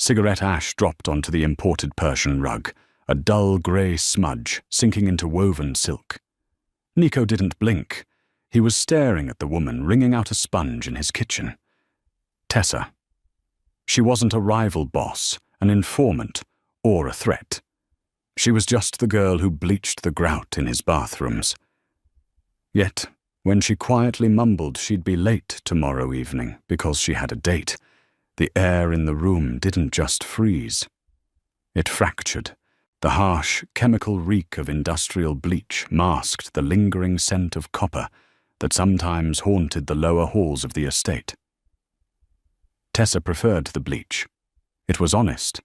Cigarette ash dropped onto the imported Persian rug, a dull grey smudge sinking into woven silk. Nico didn't blink. He was staring at the woman wringing out a sponge in his kitchen. Tessa. She wasn't a rival boss, an informant, or a threat. She was just the girl who bleached the grout in his bathrooms. Yet, when she quietly mumbled she'd be late tomorrow evening because she had a date, the air in the room didn't just freeze. It fractured. The harsh, chemical reek of industrial bleach masked the lingering scent of copper that sometimes haunted the lower halls of the estate. Tessa preferred the bleach. It was honest.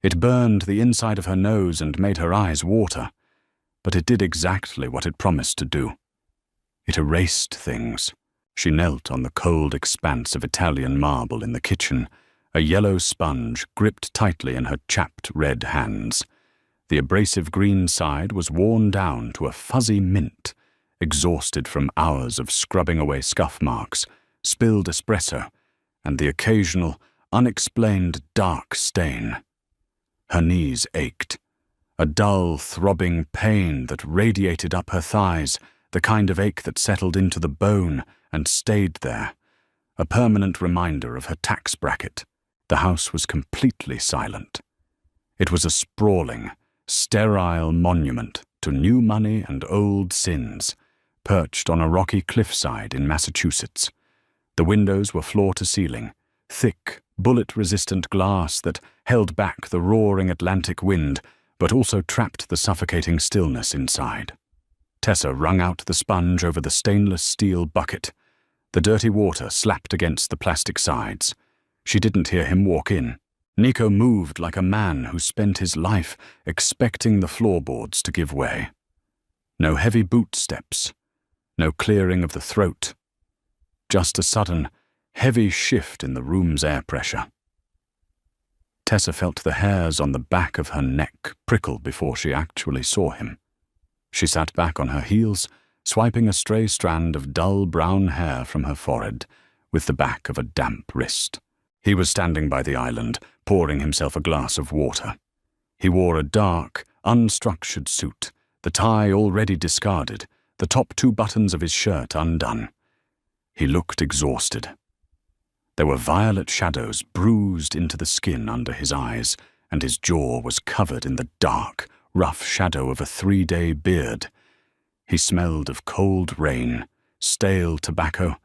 It burned the inside of her nose and made her eyes water, but it did exactly what it promised to do. It erased things. She knelt on the cold expanse of Italian marble in the kitchen, a yellow sponge gripped tightly in her chapped red hands. The abrasive green side was worn down to a fuzzy mint, exhausted from hours of scrubbing away scuff marks, spilled espresso, and the occasional, unexplained dark stain. Her knees ached. A dull, throbbing pain that radiated up her thighs, the kind of ache that settled into the bone and stayed there, a permanent reminder of her tax bracket. The house was completely silent. It was a sprawling, sterile monument to new money and old sins, perched on a rocky cliffside in Massachusetts. The windows were floor to ceiling, thick, bullet-resistant glass that held back the roaring Atlantic wind, but also trapped the suffocating stillness inside. Tessa wrung out the sponge over the stainless steel bucket. The dirty water slapped against the plastic sides. She didn't hear him walk in. Nico moved like a man who spent his life expecting the floorboards to give way. No heavy boot steps, no clearing of the throat. Just a sudden, heavy shift in the room's air pressure. Tessa felt the hairs on the back of her neck prickle before she actually saw him. She sat back on her heels, swiping a stray strand of dull brown hair from her forehead with the back of a damp wrist. He was standing by the island, pouring himself a glass of water. He wore a dark, unstructured suit, the tie already discarded, the top 2 buttons of his shirt undone. He looked exhausted. There were violet shadows bruised into the skin under his eyes, and his jaw was covered in the dark, rough shadow of a 3-day beard. He smelled of cold rain, stale tobacco,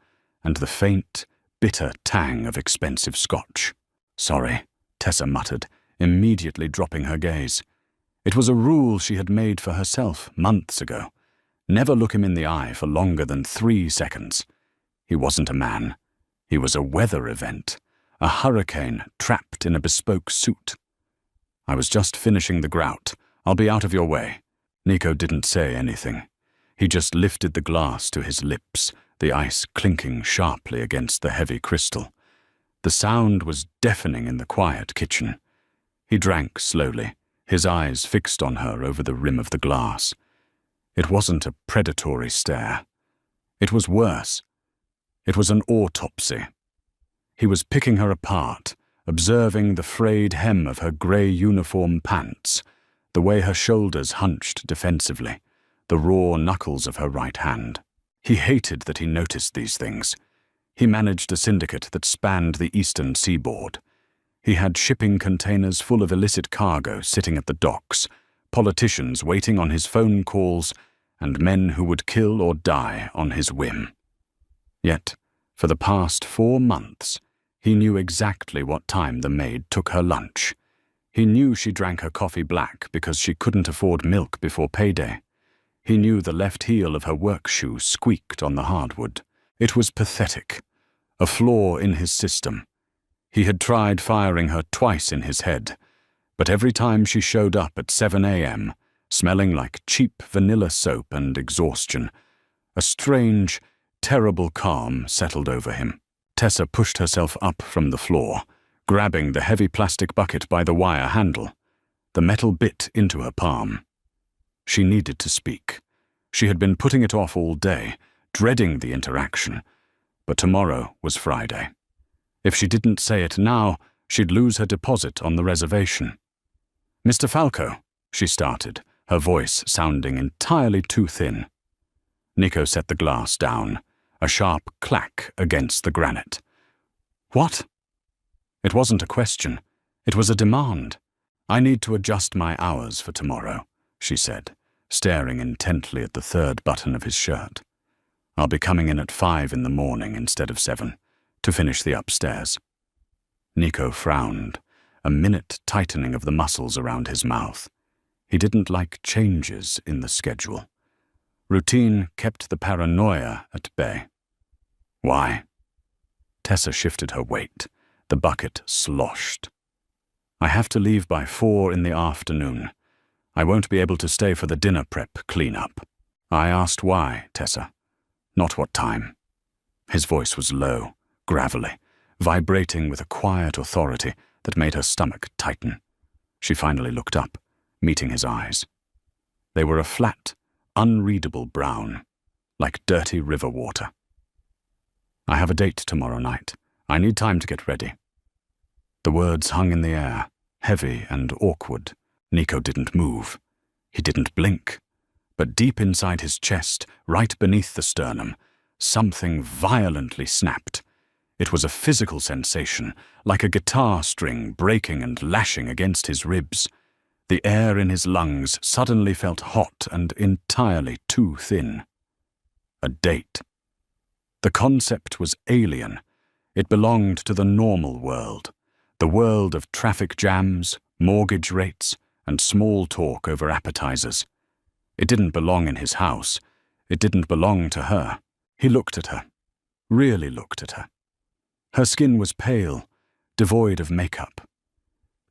and the faint, bitter tang of expensive scotch. "Sorry," Tessa muttered, immediately dropping her gaze. It was a rule she had made for herself months ago. Never look him in the eye for longer than 3 seconds. He wasn't a man. He was a weather event, a hurricane trapped in a bespoke suit. "I was just finishing the grout. I'll be out of your way." Nico didn't say anything. He just lifted the glass to his lips, the ice clinking sharply against the heavy crystal. The sound was deafening in the quiet kitchen. He drank slowly, his eyes fixed on her over the rim of the glass. It wasn't a predatory stare. It was worse. It was an autopsy. He was picking her apart, observing the frayed hem of her grey uniform pants, the way her shoulders hunched defensively, the raw knuckles of her right hand. He hated that he noticed these things. He managed a syndicate that spanned the eastern seaboard. He had shipping containers full of illicit cargo sitting at the docks, politicians waiting on his phone calls, and men who would kill or die on his whim. Yet, for the past 4 months, he knew exactly what time the maid took her lunch. He knew she drank her coffee black because she couldn't afford milk before payday. He knew the left heel of her work shoe squeaked on the hardwood. It was pathetic, a flaw in his system. He had tried firing her twice in his head, but every time she showed up at 7 a.m., smelling like cheap vanilla soap and exhaustion, a strange, terrible calm settled over him. Tessa pushed herself up from the floor, grabbing the heavy plastic bucket by the wire handle. The metal bit into her palm. She needed to speak. She had been putting it off all day, dreading the interaction, but tomorrow was Friday. If she didn't say it now, She'd lose her deposit on the reservation. "Mr. Falco," she started, her voice sounding entirely too thin. Nico set the glass down, a sharp clack against the granite. "What?" It wasn't a question. It was a demand. "I need to adjust my hours for tomorrow," she said, staring intently at the third button of his shirt. "I'll be coming in at 5 in the morning instead of 7, to finish the upstairs." Nico frowned, a minute tightening of the muscles around his mouth. He didn't like changes in the schedule. Routine kept the paranoia at bay. "Why?" Tessa shifted her weight. The bucket sloshed. "I have to leave by 4 in the afternoon. I won't be able to stay for the dinner prep cleanup." "I asked why, Tessa, not what time." His voice was low, gravelly, vibrating with a quiet authority that made her stomach tighten. She finally looked up, meeting his eyes. They were a flat, unreadable brown, like dirty river water. "I have a date tomorrow night. I need time to get ready." The words hung in the air, heavy and awkward. Nico didn't move. He didn't blink. But deep inside his chest, right beneath the sternum, something violently snapped. It was a physical sensation, like a guitar string breaking and lashing against his ribs. The air in his lungs suddenly felt hot and entirely too thin. A date. The concept was alien. It belonged to the normal world, the world of traffic jams, mortgage rates, and small talk over appetizers. It didn't belong in his house. It didn't belong to her. He looked at her, really looked at her. Her skin was pale, devoid of makeup.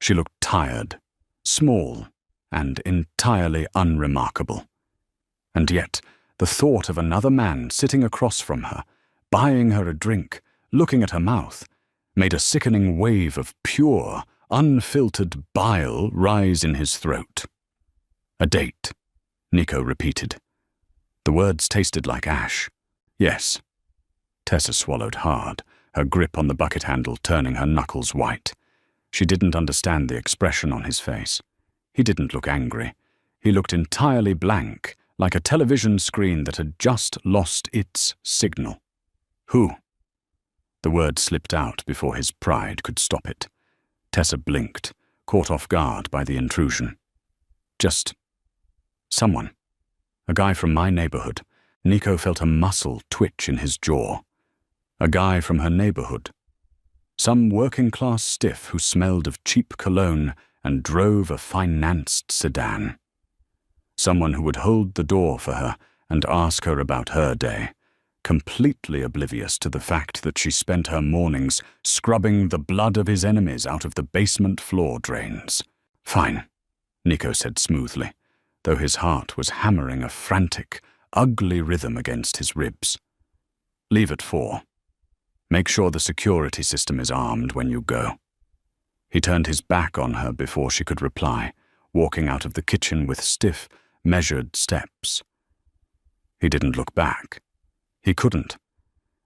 She looked tired, small, and entirely unremarkable. And yet, the thought of another man sitting across from her, buying her a drink, looking at her mouth, made a sickening wave of pure, unfiltered bile rise in his throat. "A date," Nico repeated. The words tasted like ash. "Yes." Tessa swallowed hard, her grip on the bucket handle turning her knuckles white. She didn't understand the expression on his face. He didn't look angry. He looked entirely blank, like a television screen that had just lost its signal. "Who?" The word slipped out before his pride could stop it. Tessa blinked, caught off guard by the intrusion. "Just someone. A guy from my neighborhood." Nico felt a muscle twitch in his jaw. A guy from her neighborhood. Some working-class stiff who smelled of cheap cologne and drove a financed sedan. Someone who would hold the door for her and ask her about her day, completely oblivious to the fact that she spent her mornings scrubbing the blood of his enemies out of the basement floor drains. "Fine," Nico said smoothly, though his heart was hammering a frantic, ugly rhythm against his ribs. "Leave at 4. Make sure the security system is armed when you go." He turned his back on her before she could reply, walking out of the kitchen with stiff, measured steps. He didn't look back. He couldn't.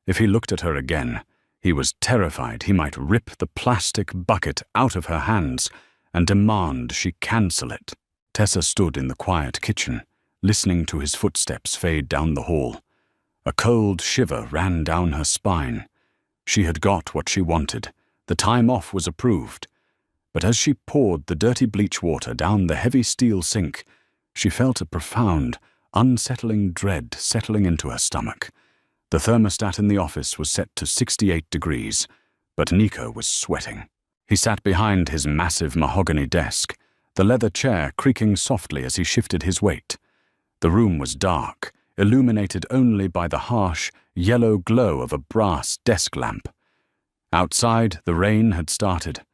If he looked at her again, he was terrified he might rip the plastic bucket out of her hands and demand she cancel it. Tessa stood in the quiet kitchen, listening to his footsteps fade down the hall. A cold shiver ran down her spine. She had got what she wanted. The time off was approved. But as she poured the dirty bleach water down the heavy steel sink, she felt a profound, unsettling dread settling into her stomach. The thermostat in the office was set to 68 degrees, but Nico was sweating. He sat behind his massive mahogany desk, the leather chair creaking softly as he shifted his weight. The room was dark, illuminated only by the harsh, yellow glow of a brass desk lamp. Outside, the rain had started.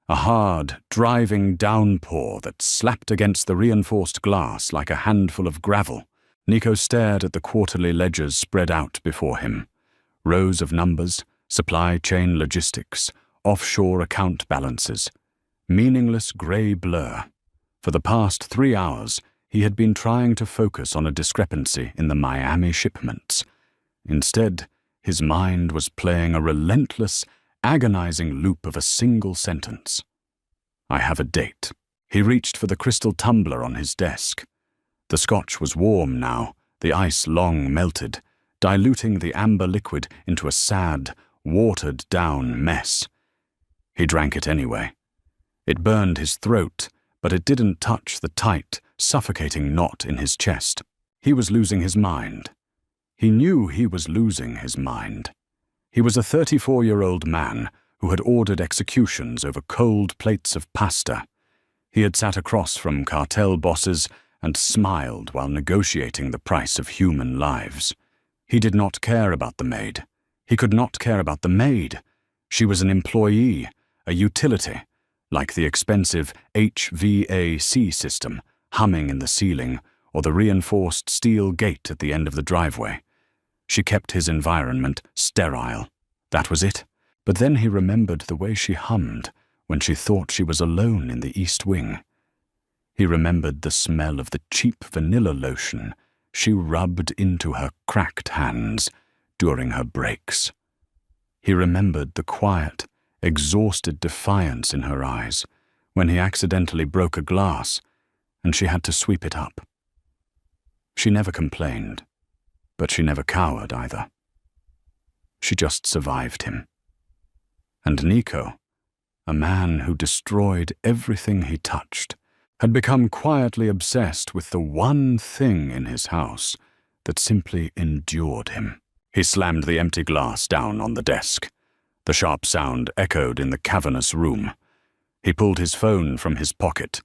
A hard, driving downpour that slapped against the reinforced glass like a handful of gravel. Nico stared at the quarterly ledgers spread out before him. Rows of numbers, supply chain logistics, offshore account balances. Meaningless grey blur. For the past 3 hours, he had been trying to focus on a discrepancy in the Miami shipments. Instead, his mind was playing a relentless, agonizing loop of a single sentence. I have a date. He reached for the crystal tumbler on his desk. The scotch was warm now, the ice long melted, diluting the amber liquid into a sad, watered-down mess. He drank it anyway. It burned his throat, but it didn't touch the tight, suffocating knot in his chest. He was losing his mind. He knew he was losing his mind. He was a 34-year-old man who had ordered executions over cold plates of pasta. He had sat across from cartel bosses and smiled while negotiating the price of human lives. He did not care about the maid. He could not care about the maid. She was an employee, a utility, like the expensive HVAC system humming in the ceiling or the reinforced steel gate at the end of the driveway. She kept his environment sterile. That was it. But then he remembered the way she hummed when she thought she was alone in the East Wing. He remembered the smell of the cheap vanilla lotion she rubbed into her cracked hands during her breaks. He remembered the quiet, exhausted defiance in her eyes when he accidentally broke a glass and she had to sweep it up. She never complained, but she never cowered either. She just survived him. And Nico, a man who destroyed everything he touched, had become quietly obsessed with the one thing in his house that simply endured him. He slammed the empty glass down on the desk. The sharp sound echoed in the cavernous room. He pulled his phone from his pocket.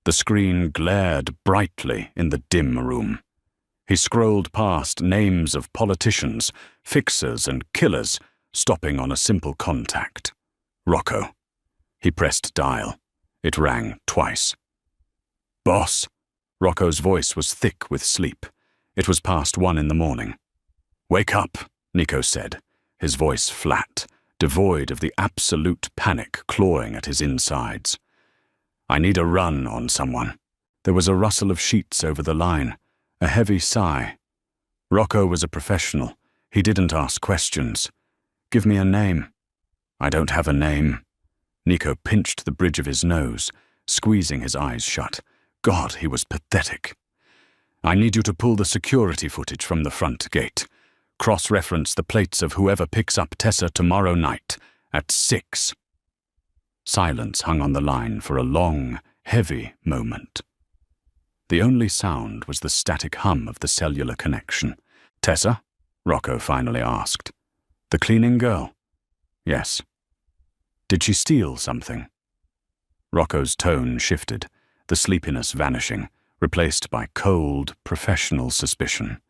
The screen glared brightly in the dim room. He scrolled past names of politicians, fixers and killers, stopping on a simple contact. Rocco. He pressed dial. It rang twice. "Boss." Rocco's voice was thick with sleep. It was past 1 in the morning. "Wake up," Nico said, his voice flat, devoid of the absolute panic clawing at his insides. "I need a run on someone." There was a rustle of sheets over the line, a heavy sigh. Rocco was a professional. He didn't ask questions. "Give me a name." "I don't have a name." Nico pinched the bridge of his nose, squeezing his eyes shut. God, he was pathetic. "I need you to pull the security footage from the front gate. Cross-reference the plates of whoever picks up Tessa tomorrow night at 6. Silence hung on the line for a long, heavy moment. The only sound was the static hum of the cellular connection. "Tessa?" Rocco finally asked. "The cleaning girl?" "Yes." "Did she steal something?" Rocco's tone shifted, the sleepiness vanishing, replaced by cold, professional suspicion.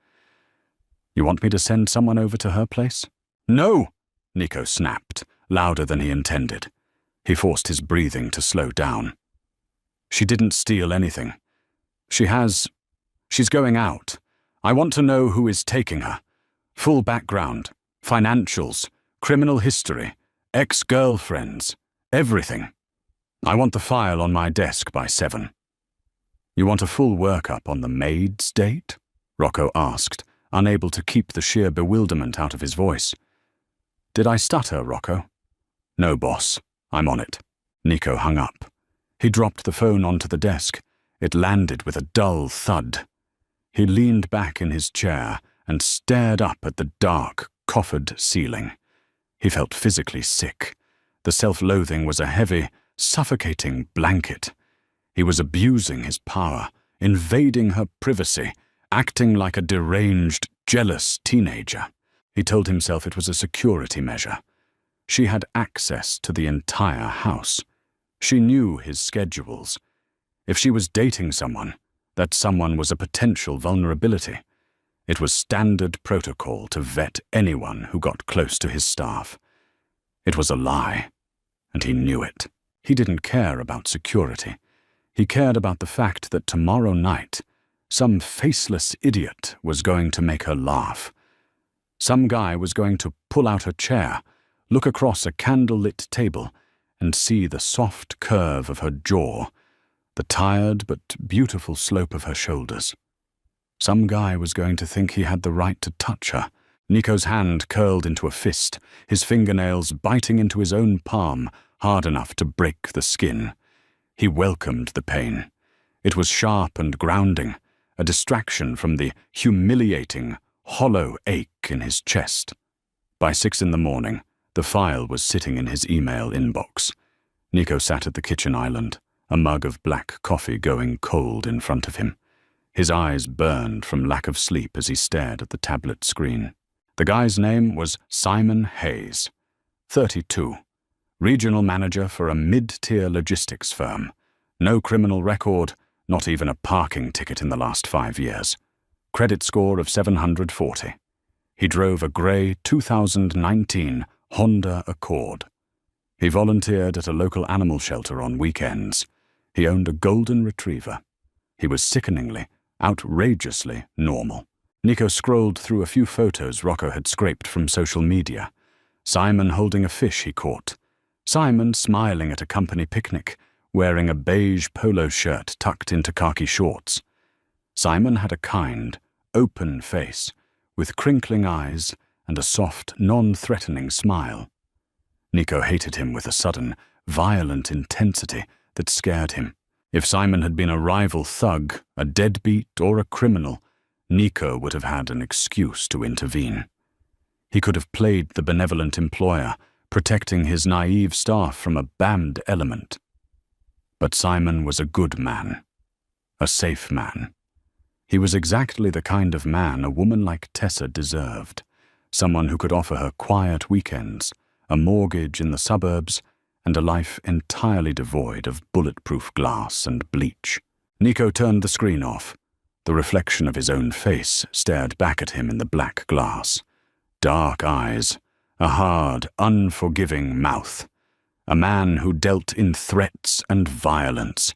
"You want me to send someone over to her place?" "No!" Nico snapped, louder than he intended. He forced his breathing to slow down. "She didn't steal anything. She's going out. I want to know who is taking her. Full background, financials, criminal history, ex-girlfriends, everything. I want the file on my desk by 7. "You want a full workup on the Maid's date?" Rocco asked, unable to keep the sheer bewilderment out of his voice. "Did I stutter, Rocco?" "No, boss. I'm on it." Nico hung up. He dropped the phone onto the desk. It landed with a dull thud. He leaned back in his chair and stared up at the dark, coffered ceiling. He felt physically sick. The self-loathing was a heavy, suffocating blanket. He was abusing his power, invading her privacy, acting like a deranged, jealous teenager. He told himself it was a security measure. She had access to the entire house. She knew his schedules. If she was dating someone, that someone was a potential vulnerability. It was standard protocol to vet anyone who got close to his staff. It was a lie, and he knew it. He didn't care about security. He cared about the fact that tomorrow night, some faceless idiot was going to make her laugh. Some guy was going to pull out her chair, look across a candle-lit table, and see the soft curve of her jaw, the tired but beautiful slope of her shoulders. Some guy was going to think he had the right to touch her, Nico's hand curled into a fist, his fingernails biting into his own palm, hard enough to break the skin. He welcomed the pain. It was sharp and grounding, a distraction from the humiliating, hollow ache in his chest. By 6 a.m, the file was sitting in his email inbox. Nico sat at the kitchen island, a mug of black coffee going cold in front of him. His eyes burned from lack of sleep as he stared at the tablet screen. The guy's name was Simon Hayes, 32, regional manager for a mid-tier logistics firm. No criminal record, not even a parking ticket in the last 5 years. Credit score of 740. He drove a grey 2019 Honda Accord. He volunteered at a local animal shelter on weekends. He owned a golden retriever. He was sickeningly, outrageously normal. Nico scrolled through a few photos Rocco had scraped from social media. Simon holding a fish he caught. Simon smiling at a company picnic, wearing a beige polo shirt tucked into khaki shorts. Simon had a kind, open face, with crinkling eyes and a soft, non-threatening smile. Nico hated him with a sudden, violent intensity that scared him. If Simon had been a rival thug, a deadbeat, or a criminal, Nico would have had an excuse to intervene. He could have played the benevolent employer, protecting his naive staff from a banned element. But Simon was a good man, a safe man. He was exactly the kind of man a woman like Tessa deserved, someone who could offer her quiet weekends, a mortgage in the suburbs, and a life entirely devoid of bulletproof glass and bleach. Nico turned the screen off. The reflection of his own face stared back at him in the black glass. Dark eyes, a hard, unforgiving mouth. A man who dealt in threats and violence.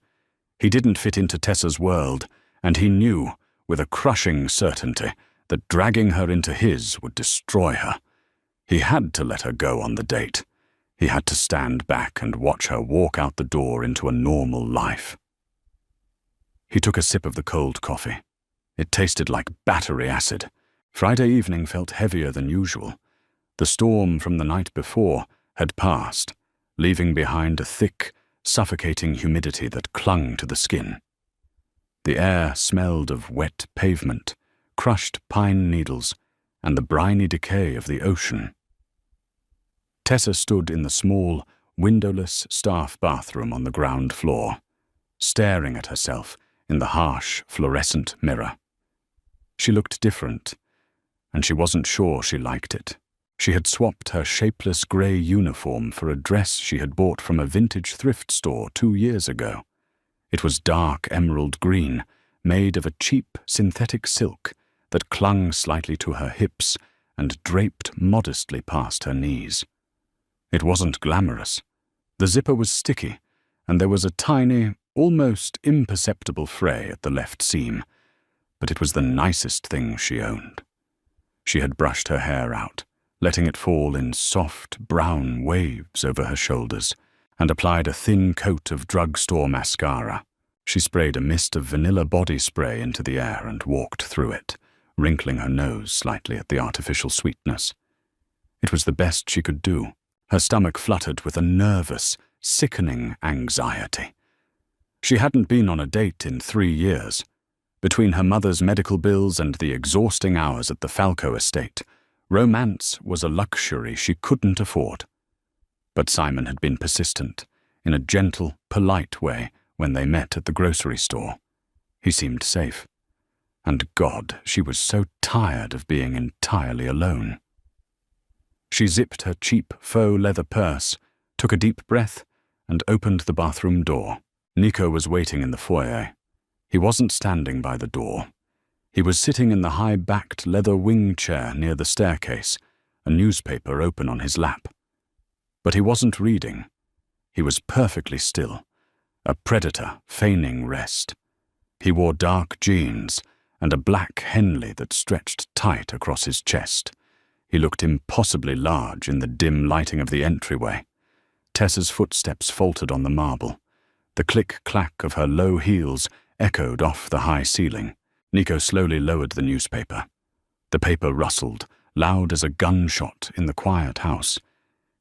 He didn't fit into Tessa's world, and he knew, with a crushing certainty, that dragging her into his would destroy her. He had to let her go on the date. He had to stand back and watch her walk out the door into a normal life. He took a sip of the cold coffee. It tasted like battery acid. Friday evening felt heavier than usual. The storm from the night before had passed, leaving behind a thick, suffocating humidity that clung to the skin. The air smelled of wet pavement, crushed pine needles, and the briny decay of the ocean. Tessa stood in the small, windowless staff bathroom on the ground floor, staring at herself in the harsh, fluorescent mirror. She looked different, and she wasn't sure she liked it. She had swapped her shapeless grey uniform for a dress she had bought from a vintage thrift store 2 years ago. It was dark emerald green, made of a cheap synthetic silk that clung slightly to her hips and draped modestly past her knees. It wasn't glamorous. The zipper was sticky, and there was a tiny, almost imperceptible fray at the left seam, but it was the nicest thing she owned. She had brushed her hair out, letting it fall in soft, brown waves over her shoulders, and applied a thin coat of drugstore mascara. She sprayed a mist of vanilla body spray into the air and walked through it, wrinkling her nose slightly at the artificial sweetness. It was the best she could do. Her stomach fluttered with a nervous, sickening anxiety. She hadn't been on a date in 3 years. Between her mother's medical bills and the exhausting hours at the Falco estate, romance was a luxury she couldn't afford. But Simon had been persistent, in a gentle, polite way, when they met at the grocery store. He seemed safe. And God, she was so tired of being entirely alone. She zipped her cheap faux leather purse, took a deep breath, and opened the bathroom door. Nico was waiting in the foyer. He wasn't standing by the door. He was sitting in the high-backed leather wing chair near the staircase, a newspaper open on his lap. But he wasn't reading. He was perfectly still, a predator feigning rest. He wore dark jeans and a black Henley that stretched tight across his chest. He looked impossibly large in the dim lighting of the entryway. Tessa's footsteps faltered on the marble. The click-clack of her low heels echoed off the high ceiling. Nico slowly lowered the newspaper. The paper rustled, loud as a gunshot in the quiet house.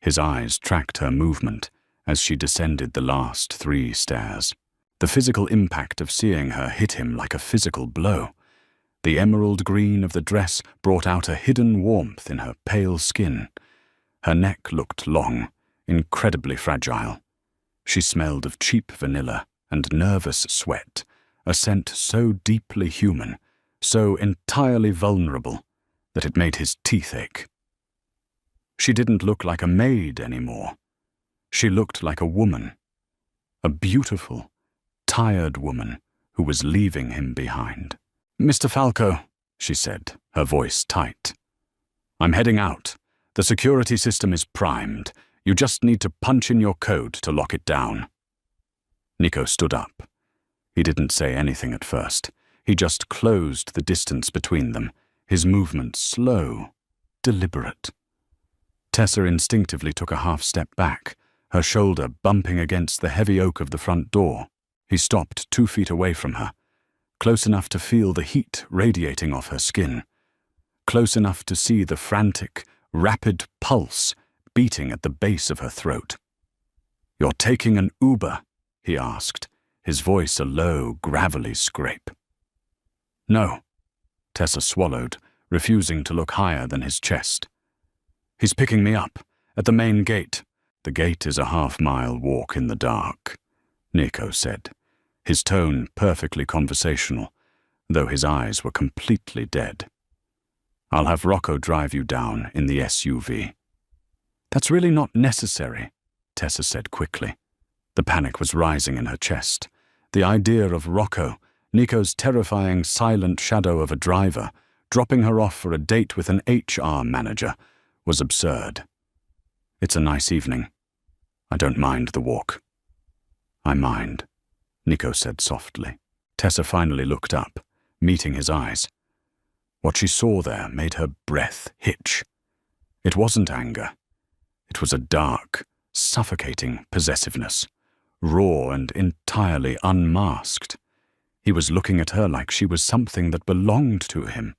His eyes tracked her movement as she descended the last 3 stairs. The physical impact of seeing her hit him like a physical blow. The emerald green of the dress brought out a hidden warmth in her pale skin. Her neck looked long, incredibly fragile. She smelled of cheap vanilla and nervous sweat, a scent so deeply human, so entirely vulnerable, that it made his teeth ache. She didn't look like a maid anymore. She looked like a woman, a beautiful, tired woman who was leaving him behind. "Mr. Falco," she said, her voice tight. "I'm heading out. The security system is primed. You just need to punch in your code to lock it down." Nico stood up. He didn't say anything at first. He just closed the distance between them, his movement slow, deliberate. Tessa instinctively took a half-step back, her shoulder bumping against the heavy oak of the front door. He stopped 2 feet away from her, close enough to feel the heat radiating off her skin, close enough to see the frantic, rapid pulse beating at the base of her throat. "You're taking an Uber?" he asked, his voice a low, gravelly scrape. "No," Tessa swallowed, refusing to look higher than his chest. "He's picking me up, at the main gate." "The gate is a half-mile walk in the dark," Nico said, his tone perfectly conversational, though his eyes were completely dead. "I'll have Rocco drive you down in the SUV." "That's really not necessary," Tessa said quickly. The panic was rising in her chest. The idea of Rocco, Nico's terrifying silent shadow of a driver, dropping her off for a date with an HR manager, was absurd. "It's a nice evening. I don't mind the walk." "I mind," Nico said softly. Tessa finally looked up, meeting his eyes. What she saw there made her breath hitch. It wasn't anger. It was a dark, suffocating possessiveness, raw and entirely unmasked. He was looking at her like she was something that belonged to him,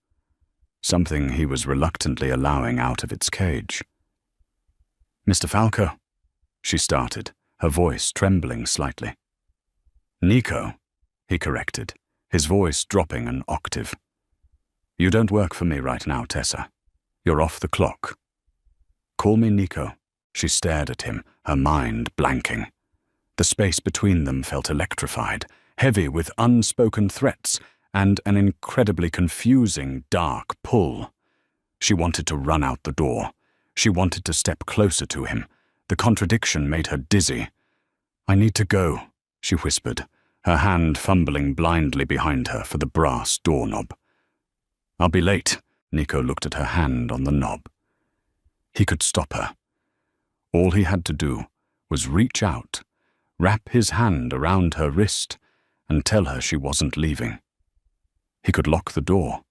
something he was reluctantly allowing out of its cage. "Mr. Falco," she started, her voice trembling slightly. "Nico," he corrected, his voice dropping an octave. "You don't work for me right now, Tessa. You're off the clock." "Call me Nico." She stared at him, her mind blanking. The space between them felt electrified, heavy with unspoken threats and an incredibly confusing, dark pull. She wanted to run out the door. She wanted to step closer to him. The contradiction made her dizzy. "I need to go," she whispered, her hand fumbling blindly behind her for the brass doorknob. "I'll be late." Nico looked at her hand on the knob. He could stop her. All he had to do was reach out, wrap his hand around her wrist, and tell her she wasn't leaving. He could lock the door.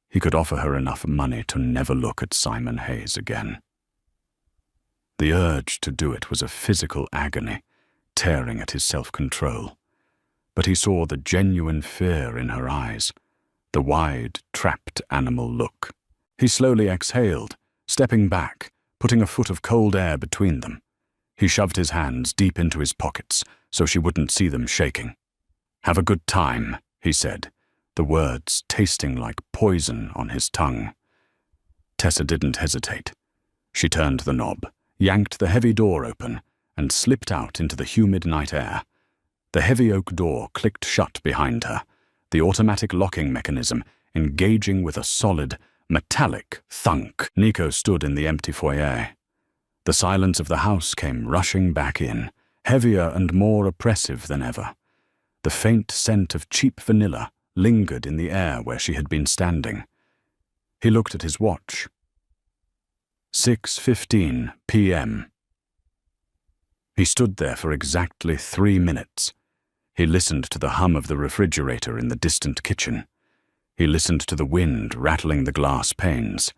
He could offer her enough money to never look at Simon Hayes again. The urge to do it was a physical agony, tearing at his self-control. But he saw the genuine fear in her eyes, the wide, trapped animal look. He slowly exhaled, stepping back, putting a foot of cold air between them. He shoved his hands deep into his pockets so she wouldn't see them shaking. "Have a good time," he said, the words tasting like poison on his tongue. Tessa didn't hesitate. She turned the knob, yanked the heavy door open, and slipped out into the humid night air. The heavy oak door clicked shut behind her, the automatic locking mechanism engaging with a solid, metallic thunk. Nico stood in the empty foyer. The silence of the house came rushing back in, heavier and more oppressive than ever. The faint scent of cheap vanilla lingered in the air where she had been standing. He looked at his watch. 6:15 p.m. He stood there for exactly 3 minutes. He listened to the hum of the refrigerator in the distant kitchen. He listened to the wind rattling the glass panes.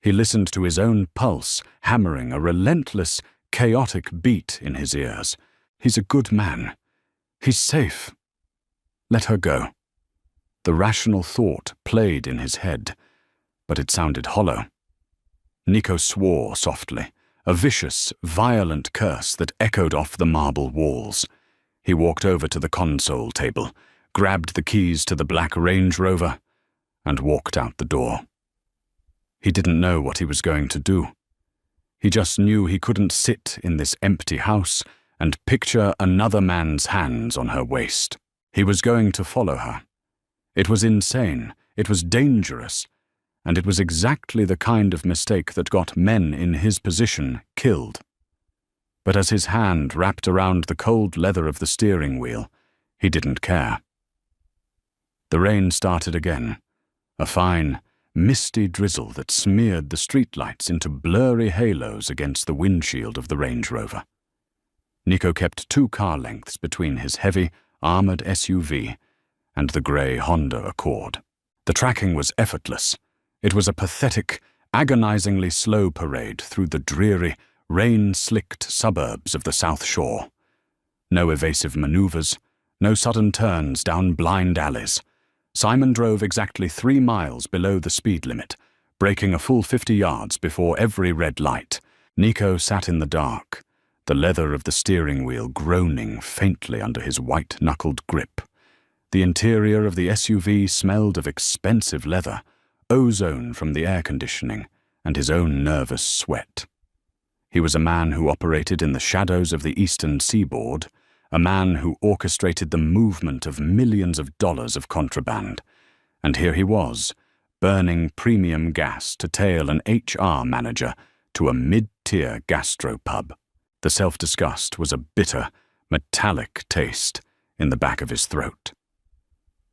He listened to his own pulse hammering a relentless, chaotic beat in his ears. He's a good man. He's safe. Let her go. The rational thought played in his head, but it sounded hollow. Nico swore softly, a vicious, violent curse that echoed off the marble walls. He walked over to the console table, grabbed the keys to the black Range Rover, and walked out the door. He didn't know what he was going to do. He just knew he couldn't sit in this empty house and picture another man's hands on her waist. He was going to follow her. It was insane, it was dangerous, and it was exactly the kind of mistake that got men in his position killed. But as his hand wrapped around the cold leather of the steering wheel, he didn't care. The rain started again, a fine, misty drizzle that smeared the streetlights into blurry halos against the windshield of the Range Rover. Nico kept 2 car lengths between his heavy, armored SUV and the grey Honda Accord. The tracking was effortless. It was a pathetic, agonizingly slow parade through the dreary, rain-slicked suburbs of the South Shore. No evasive maneuvers, no sudden turns down blind alleys. Simon drove exactly 3 miles below the speed limit, braking a full 50 yards before every red light. Nico sat in the dark, the leather of the steering wheel groaning faintly under his white-knuckled grip. The interior of the SUV smelled of expensive leather, ozone from the air conditioning, and his own nervous sweat. He was a man who operated in the shadows of the eastern seaboard, a man who orchestrated the movement of millions of dollars of contraband. And here he was, burning premium gas to tail an HR manager to a mid-tier gastropub. The self-disgust was a bitter, metallic taste in the back of his throat.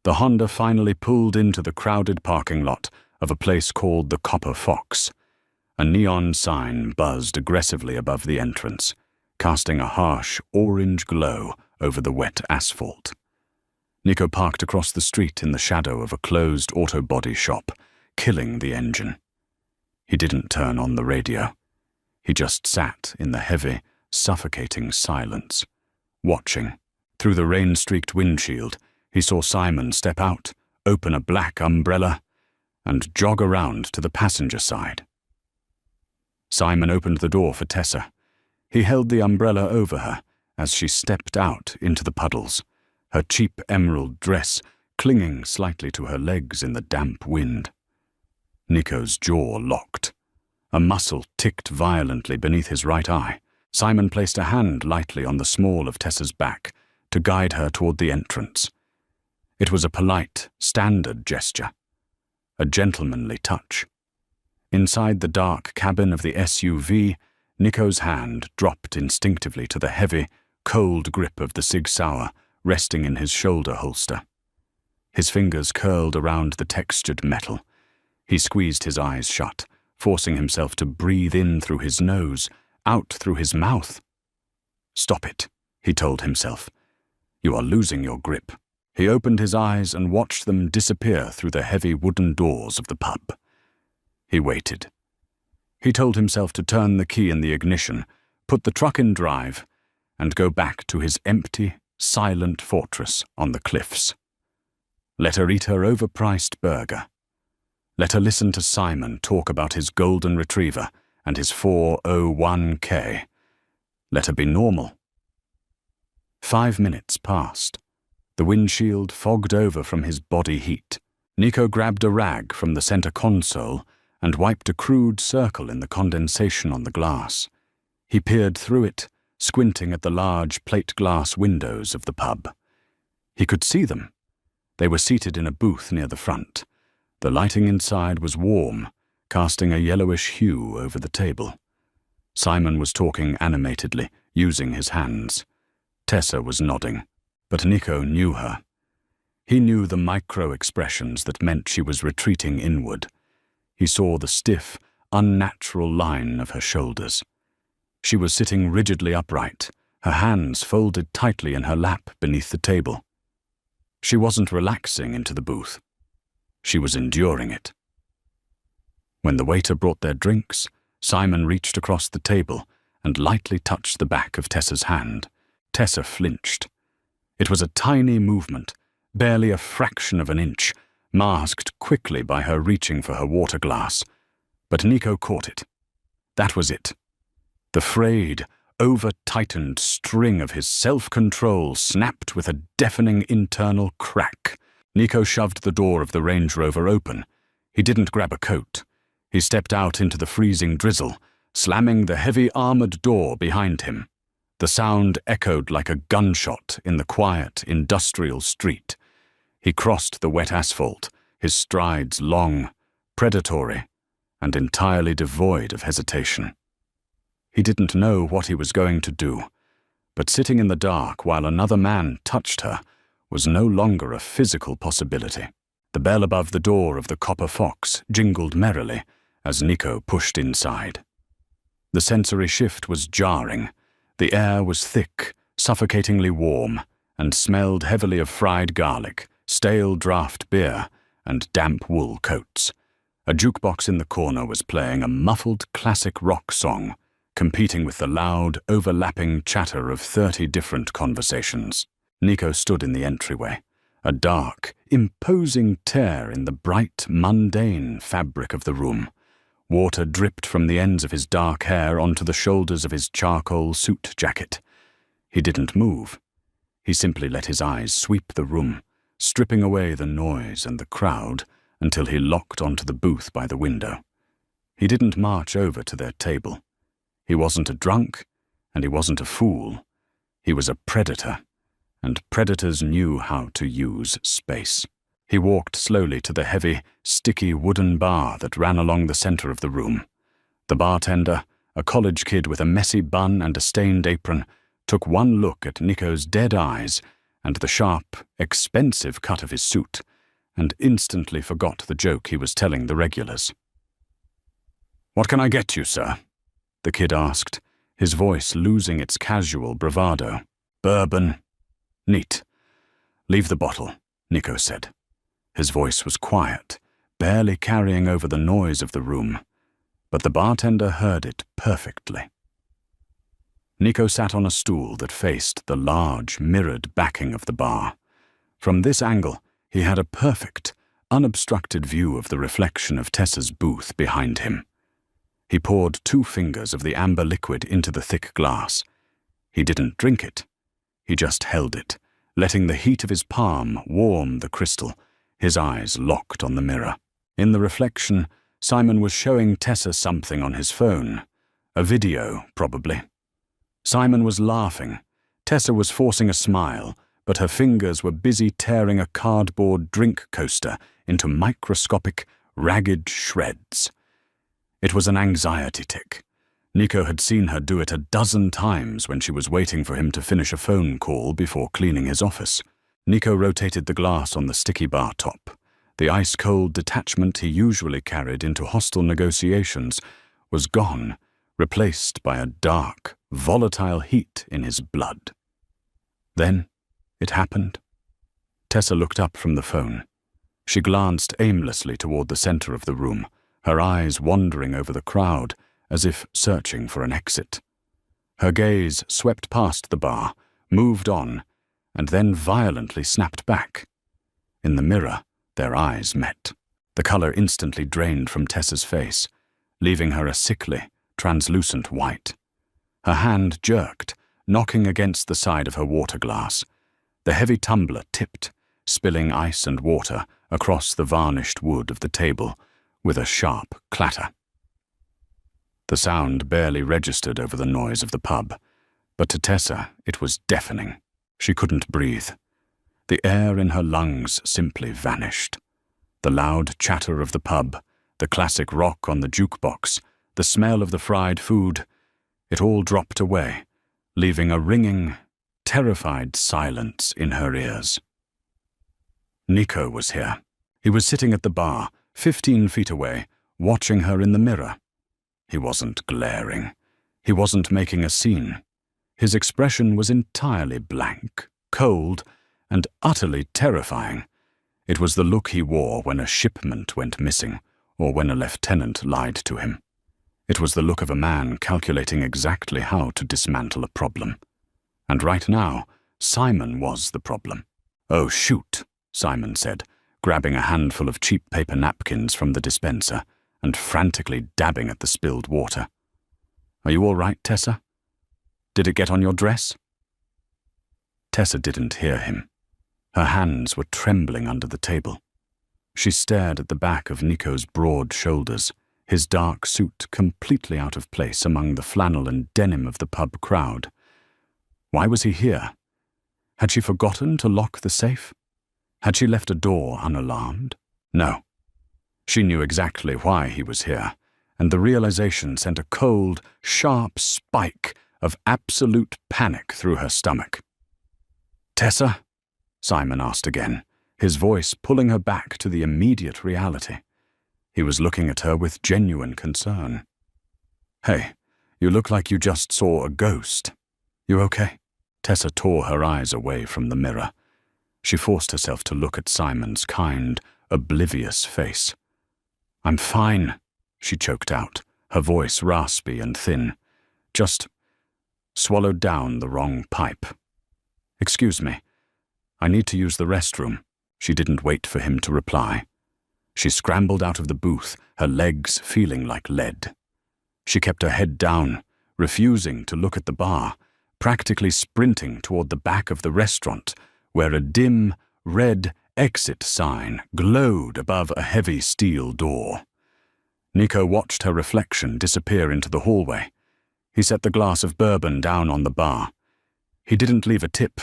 The Honda finally pulled into the crowded parking lot of a place called the Copper Fox. A neon sign buzzed aggressively above the entrance, casting a harsh orange glow over the wet asphalt. Nico parked across the street in the shadow of a closed auto body shop, killing the engine. He didn't turn on the radio. He just sat in the heavy, suffocating silence, watching. Through the rain-streaked windshield, he saw Simon step out, open a black umbrella, and jog around to the passenger side. Simon opened the door for Tessa. He held the umbrella over her as she stepped out into the puddles, her cheap emerald dress clinging slightly to her legs in the damp wind. Nico's jaw locked. A muscle ticked violently beneath his right eye. Simon placed a hand lightly on the small of Tessa's back to guide her toward the entrance. It was a polite, standard gesture, a gentlemanly touch. Inside the dark cabin of the SUV, Nico's hand dropped instinctively to the heavy, cold grip of the Sig Sauer resting in his shoulder holster. His fingers curled around the textured metal. He squeezed his eyes shut, forcing himself to breathe in through his nose, out through his mouth. "Stop it," he told himself. "You are losing your grip." He opened his eyes and watched them disappear through the heavy wooden doors of the pub. He waited. He told himself to turn the key in the ignition, put the truck in drive, and go back to his empty, silent fortress on the cliffs. Let her eat her overpriced burger. Let her listen to Simon talk about his golden retriever and his 401k. Let her be normal. 5 minutes passed. The windshield fogged over from his body heat. Nico grabbed a rag from the center console and wiped a crude circle in the condensation on the glass. He peered through it, squinting at the large plate glass windows of the pub. He could see them. They were seated in a booth near the front. The lighting inside was warm, casting a yellowish hue over the table. Simon was talking animatedly, using his hands. Tessa was nodding, but Nico knew her. He knew the micro-expressions that meant she was retreating inward. He saw the stiff, unnatural line of her shoulders. She was sitting rigidly upright, her hands folded tightly in her lap beneath the table. She wasn't relaxing into the booth. She was enduring it. When the waiter brought their drinks, Simon reached across the table and lightly touched the back of Tessa's hand. Tessa flinched. It was a tiny movement, barely a fraction of an inch, masked quickly by her reaching for her water glass. But Nico caught it. That was it. The frayed, over-tightened string of his self-control snapped with a deafening internal crack. Nico shoved the door of the Range Rover open. He didn't grab a coat. He stepped out into the freezing drizzle, slamming the heavy armored door behind him. The sound echoed like a gunshot in the quiet, industrial street. He crossed the wet asphalt, his strides long, predatory, and entirely devoid of hesitation. He didn't know what he was going to do, but sitting in the dark while another man touched her was no longer a physical possibility. The bell above the door of the Copper Fox jingled merrily as Nico pushed inside. The sensory shift was jarring. The air was thick, suffocatingly warm, and smelled heavily of fried garlic, stale draft beer, and damp wool coats. A jukebox in the corner was playing a muffled classic rock song, competing with the loud, overlapping chatter of 30 different conversations. Nico stood in the entryway, a dark, imposing tear in the bright, mundane fabric of the room. Water dripped from the ends of his dark hair onto the shoulders of his charcoal suit jacket. He didn't move. He simply let his eyes sweep the room, stripping away the noise and the crowd until he locked onto the booth by the window. He didn't march over to their table. He wasn't a drunk, and he wasn't a fool. He was a predator, and predators knew how to use space. He walked slowly to the heavy, sticky wooden bar that ran along the center of the room. The bartender, a college kid with a messy bun and a stained apron, took one look at Nico's dead eyes and the sharp, expensive cut of his suit, and instantly forgot the joke he was telling the regulars. "What can I get you, sir?" the kid asked, his voice losing its casual bravado. "Bourbon." "Neat. Leave the bottle," Nico said. His voice was quiet, barely carrying over the noise of the room, but the bartender heard it perfectly. Nico sat on a stool that faced the large, mirrored backing of the bar. From this angle, he had a perfect, unobstructed view of the reflection of Tessa's booth behind him. He poured 2 fingers of the amber liquid into the thick glass. He didn't drink it. He just held it, letting the heat of his palm warm the crystal, his eyes locked on the mirror. In the reflection, Simon was showing Tessa something on his phone. A video, probably. Simon was laughing. Tessa was forcing a smile, but her fingers were busy tearing a cardboard drink coaster into microscopic, ragged shreds. It was an anxiety tic. Nico had seen her do it a dozen times when she was waiting for him to finish a phone call before cleaning his office. Nico rotated the glass on the sticky bar top. The ice-cold detachment he usually carried into hostile negotiations was gone, replaced by a dark, volatile heat in his blood. Then it happened. Tessa looked up from the phone. She glanced aimlessly toward the center of the room, her eyes wandering over the crowd as if searching for an exit. Her gaze swept past the bar, moved on, and then violently snapped back. In the mirror, their eyes met. The color instantly drained from Tessa's face, leaving her a sickly, translucent white. Her hand jerked, knocking against the side of her water glass. The heavy tumbler tipped, spilling ice and water across the varnished wood of the table with a sharp clatter. The sound barely registered over the noise of the pub, but to Tessa it was deafening. She couldn't breathe. The air in her lungs simply vanished. The loud chatter of the pub, the classic rock on the jukebox, the smell of the fried food, it all dropped away, leaving a ringing, terrified silence in her ears. Nico was here. He was sitting at the bar, 15 feet away, watching her in the mirror. He wasn't glaring. He wasn't making a scene. His expression was entirely blank, cold, and utterly terrifying. It was the look he wore when a shipment went missing, or when a lieutenant lied to him. It was the look of a man calculating exactly how to dismantle a problem. And right now, Simon was the problem. "Oh, shoot," Simon said, grabbing a handful of cheap paper napkins from the dispenser and frantically dabbing at the spilled water. Are you all right, Tessa? Did it get on your dress?" Tessa didn't hear him. Her hands were trembling under the table. She stared at the back of Nico's broad shoulders, his dark suit completely out of place among the flannel and denim of the pub crowd. Why was he here? Had she forgotten to lock the safe? Had she left a door unalarmed? No. She knew exactly why he was here, and the realization sent a cold, sharp spike of absolute panic through her stomach. "Tessa?" Simon asked again, his voice pulling her back to the immediate reality. He was looking at her with genuine concern. "Hey, you look like you just saw a ghost. You okay?" Tessa tore her eyes away from the mirror. She forced herself to look at Simon's kind, oblivious face. "I'm fine," she choked out, her voice raspy and thin. "Just swallowed down the wrong pipe. Excuse me. I need to use the restroom." She didn't wait for him to reply. She scrambled out of the booth, her legs feeling like lead. She kept her head down, refusing to look at the bar, practically sprinting toward the back of the restaurant, where a dim, red exit sign glowed above a heavy steel door. Nico watched her reflection disappear into the hallway. He set the glass of bourbon down on the bar. He didn't leave a tip.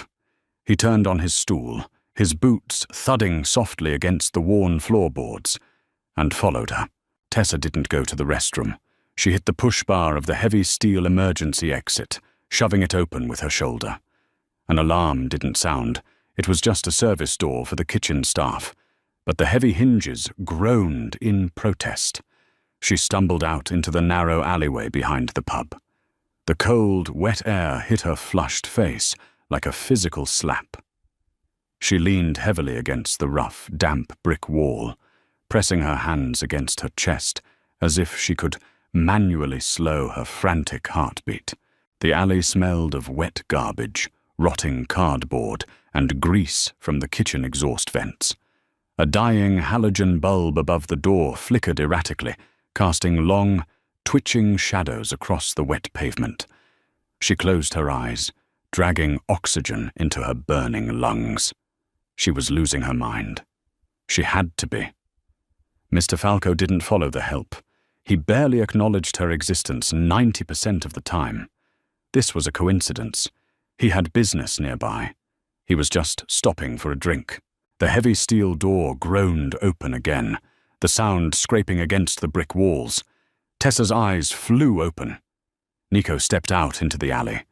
He turned on his stool, his boots thudding softly against the worn floorboards, and followed her. Tessa didn't go to the restroom. She hit the push bar of the heavy steel emergency exit, shoving it open with her shoulder. An alarm didn't sound. It was just a service door for the kitchen staff, but the heavy hinges groaned in protest. She stumbled out into the narrow alleyway behind the pub. The cold, wet air hit her flushed face like a physical slap. She leaned heavily against the rough, damp brick wall, pressing her hands against her chest as if she could manually slow her frantic heartbeat. The alley smelled of wet garbage, rotting cardboard, and grease from the kitchen exhaust vents. A dying halogen bulb above the door flickered erratically, casting long, twitching shadows across the wet pavement. She closed her eyes, dragging oxygen into her burning lungs. She was losing her mind. She had to be. Mr. Falco didn't follow the help. He barely acknowledged her existence 90% of the time. This was a coincidence. He had business nearby. He was just stopping for a drink. The heavy steel door groaned open again, the sound scraping against the brick walls. Tessa's eyes flew open. Nico stepped out into the alley.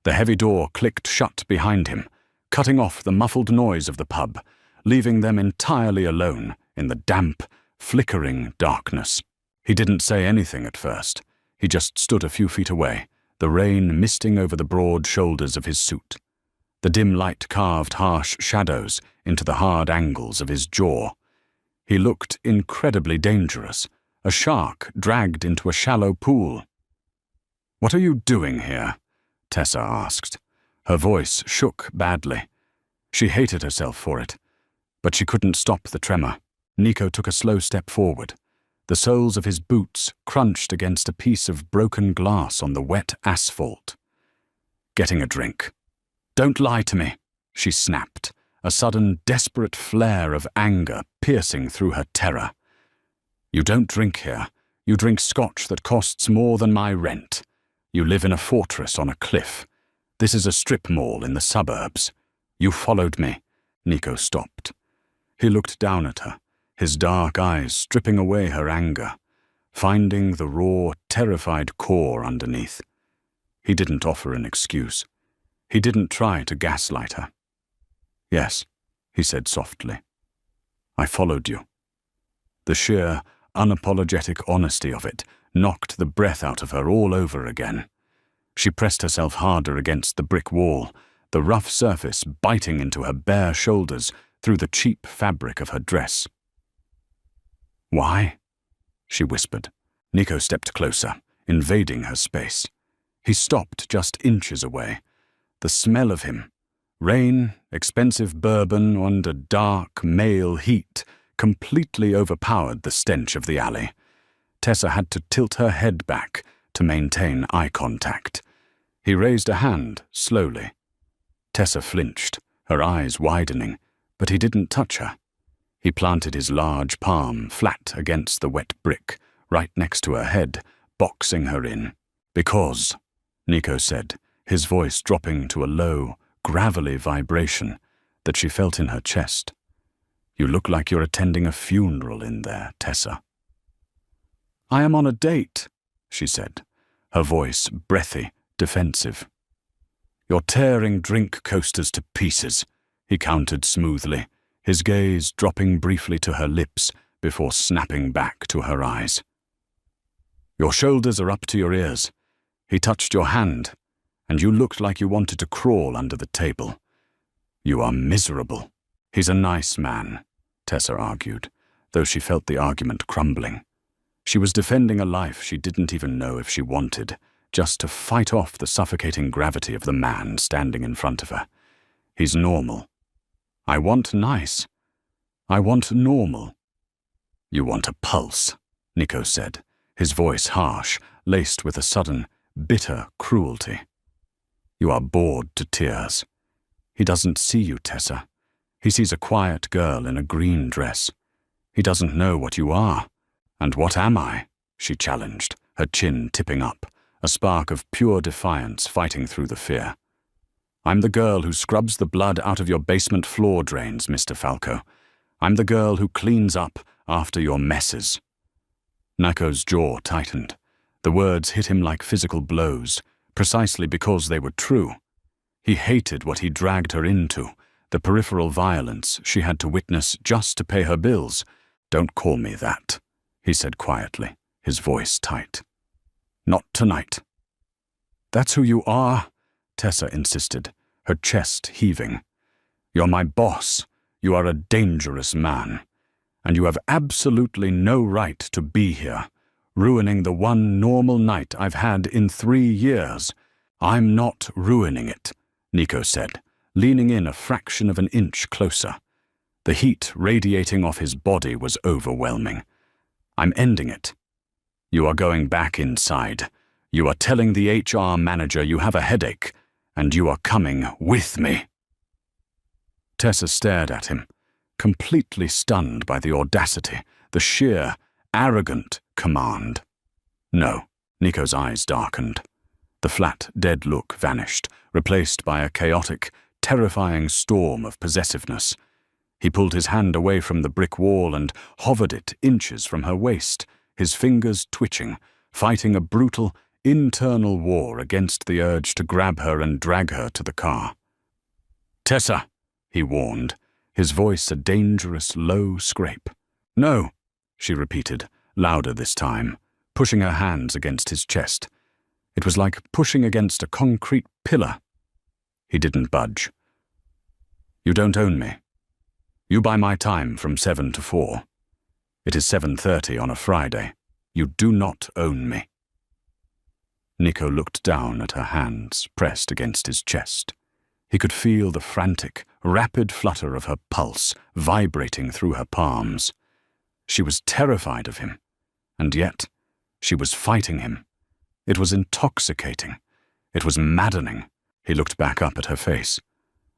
The heavy door clicked shut behind him, cutting off the muffled noise of the pub, leaving them entirely alone in the damp, flickering darkness. He didn't say anything at first. He just stood a few feet away, the rain misting over the broad shoulders of his suit. The dim light carved harsh shadows into the hard angles of his jaw. He looked incredibly dangerous, a shark dragged into a shallow pool. "What are you doing here?" Tessa asked. Her voice shook badly. She hated herself for it, but she couldn't stop the tremor. Nico took a slow step forward. The soles of his boots crunched against a piece of broken glass on the wet asphalt. "Getting a drink." "Don't lie to me," she snapped, a sudden desperate flare of anger piercing through her terror. "You don't drink here. You drink scotch that costs more than my rent. You live in a fortress on a cliff. This is a strip mall in the suburbs. You followed me." Nico stopped. He looked down at her, his dark eyes stripping away her anger, finding the raw, terrified core underneath. He didn't offer an excuse. He didn't try to gaslight her. "Yes," he said softly. "I followed you." The sheer, unapologetic honesty of it knocked the breath out of her all over again. She pressed herself harder against the brick wall, the rough surface biting into her bare shoulders through the cheap fabric of her dress. "Why?" she whispered. Nico stepped closer, invading her space. He stopped just inches away. The smell of him, rain, expensive bourbon, and a dark, male heat completely overpowered the stench of the alley. Tessa had to tilt her head back, to maintain eye contact. He raised a hand, slowly. Tessa flinched, her eyes widening, but he didn't touch her. He planted his large palm flat against the wet brick, right next to her head, boxing her in. "Because," Nico said, his voice dropping to a low, gravelly vibration that she felt in her chest. "You look like you're attending a funeral in there, Tessa." "I am on a date," she said, her voice breathy, defensive. "You're tearing drink coasters to pieces," he countered smoothly, his gaze dropping briefly to her lips before snapping back to her eyes. "Your shoulders are up to your ears. He touched your hand, and you looked like you wanted to crawl under the table. You are miserable." "He's a nice man," Tessa argued, though she felt the argument crumbling. She was defending a life she didn't even know if she wanted, just to fight off the suffocating gravity of the man standing in front of her. "He's normal." "I want nice. I want normal." "You want a pulse," Nico said, his voice harsh, laced with a sudden, bitter cruelty. "You are bored to tears. He doesn't see you, Tessa. He sees a quiet girl in a green dress. He doesn't know what you are." "And what am I?" she challenged, her chin tipping up, a spark of pure defiance fighting through the fear. "I'm the girl who scrubs the blood out of your basement floor drains, Mr. Falco. I'm the girl who cleans up after your messes." Nico's jaw tightened. The words hit him like physical blows, precisely because they were true. He hated what he dragged her into, the peripheral violence she had to witness just to pay her bills. "Don't call me that," he said quietly, his voice tight. "Not tonight." "That's who you are," Tessa insisted, her chest heaving. "You're my boss. You are a dangerous man. And you have absolutely no right to be here, ruining the one normal night I've had in 3 years. "I'm not ruining it," Nico said, leaning in a fraction of an inch closer. The heat radiating off his body was overwhelming. "I'm ending it. You are going back inside. You are telling the HR manager you have a headache, and you are coming with me." Tessa stared at him, completely stunned by the audacity, the sheer, arrogant command. "No," Nico's eyes darkened. The flat, dead look vanished, replaced by a chaotic, terrifying storm of possessiveness. He pulled his hand away from the brick wall and hovered it inches from her waist, his fingers twitching, fighting a brutal, internal war against the urge to grab her and drag her to the car. "Tessa," he warned, his voice a dangerous, low scrape. "No," she repeated, louder this time, pushing her hands against his chest. It was like pushing against a concrete pillar. He didn't budge. "You don't own me. You buy my time from 7 to 4. It is 7:30 on a Friday. You do not own me." Nico looked down at her hands pressed against his chest. He could feel the frantic, rapid flutter of her pulse vibrating through her palms. She was terrified of him, and yet she was fighting him. It was intoxicating. It was maddening. He looked back up at her face.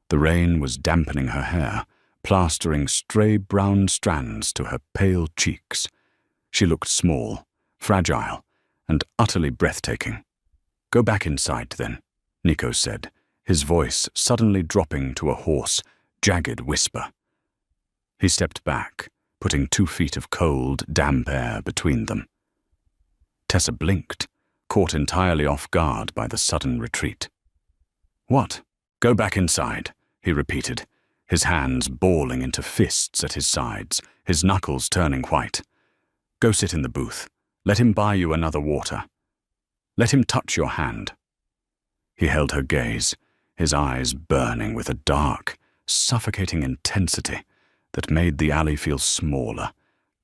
The rain was dampening her hair, plastering stray brown strands to her pale cheeks. She looked small, fragile, and utterly breathtaking. "Go back inside, then," Nico said, his voice suddenly dropping to a hoarse, jagged whisper. He stepped back, putting 2 feet of cold, damp air between them. Tessa blinked, caught entirely off guard by the sudden retreat. "What?" "Go back inside," he repeated, his hands balling into fists at his sides, his knuckles turning white. "Go sit in the booth. Let him buy you another water. Let him touch your hand." He held her gaze, his eyes burning with a dark, suffocating intensity that made the alley feel smaller,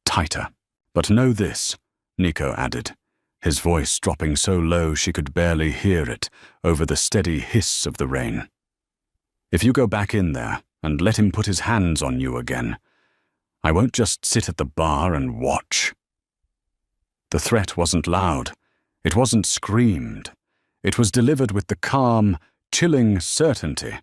tighter. "But know this," Nico added, his voice dropping so low she could barely hear it over the steady hiss of the rain. "If you go back in there and let him put his hands on you again, I won't just sit at the bar and watch." The threat wasn't loud. It wasn't screamed. It was delivered with the calm, chilling certainty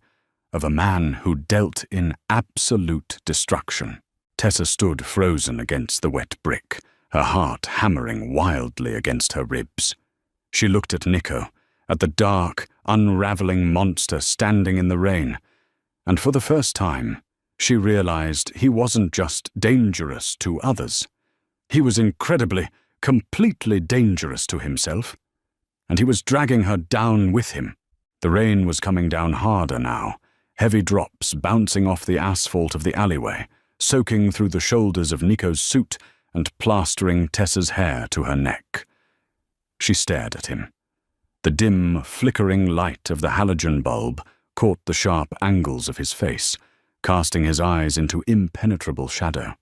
of a man who dealt in absolute destruction. Tessa stood frozen against the wet brick, her heart hammering wildly against her ribs. She looked at Nico, at the dark, unraveling monster standing in the rain, and for the first time, she realized he wasn't just dangerous to others. He was incredibly, completely dangerous to himself, and he was dragging her down with him. The rain was coming down harder now, heavy drops bouncing off the asphalt of the alleyway, soaking through the shoulders of Nico's suit and plastering Tessa's hair to her neck. She stared at him. The dim, flickering light of the halogen bulb caught the sharp angles of his face, casting his eyes into impenetrable shadow.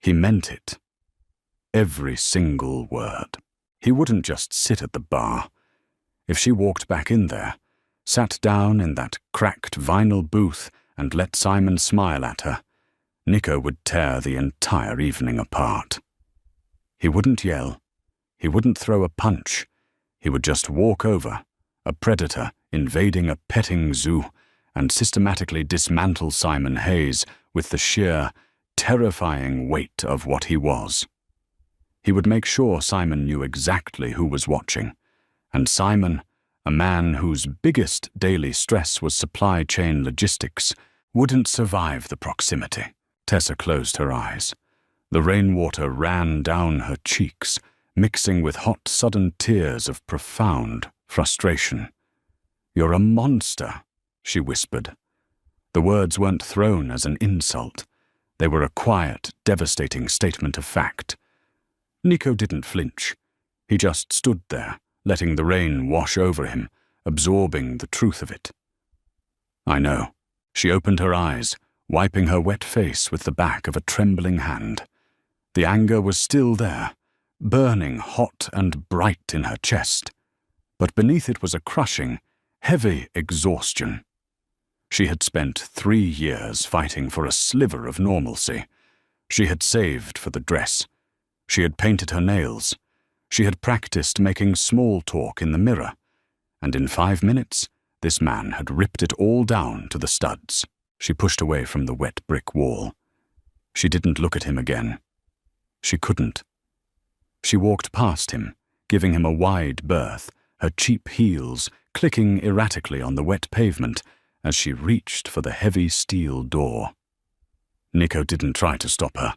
He meant it. Every single word. He wouldn't just sit at the bar. If she walked back in there, sat down in that cracked vinyl booth and let Simon smile at her, Nico would tear the entire evening apart. He wouldn't yell. He wouldn't throw a punch. He would just walk over, a predator invading a petting zoo, and systematically dismantle Simon Hayes with the sheer, terrifying weight of what he was. He would make sure Simon knew exactly who was watching, and Simon, a man whose biggest daily stress was supply chain logistics, wouldn't survive the proximity. Tessa closed her eyes. The rainwater ran down her cheeks, mixing with hot, sudden tears of profound frustration. "You're a monster," she whispered. The words weren't thrown as an insult. They were a quiet, devastating statement of fact. Nico didn't flinch. He just stood there, letting the rain wash over him, absorbing the truth of it. "I know." She opened her eyes, wiping her wet face with the back of a trembling hand. The anger was still there, burning hot and bright in her chest, but beneath it was a crushing, heavy exhaustion. She had spent 3 years fighting for a sliver of normalcy. She had saved for the dress. She had painted her nails. She had practiced making small talk in the mirror. And in 5 minutes, this man had ripped it all down to the studs. She pushed away from the wet brick wall. She didn't look at him again. She couldn't. She walked past him, giving him a wide berth, her cheap heels clicking erratically on the wet pavement as she reached for the heavy steel door. Nico didn't try to stop her.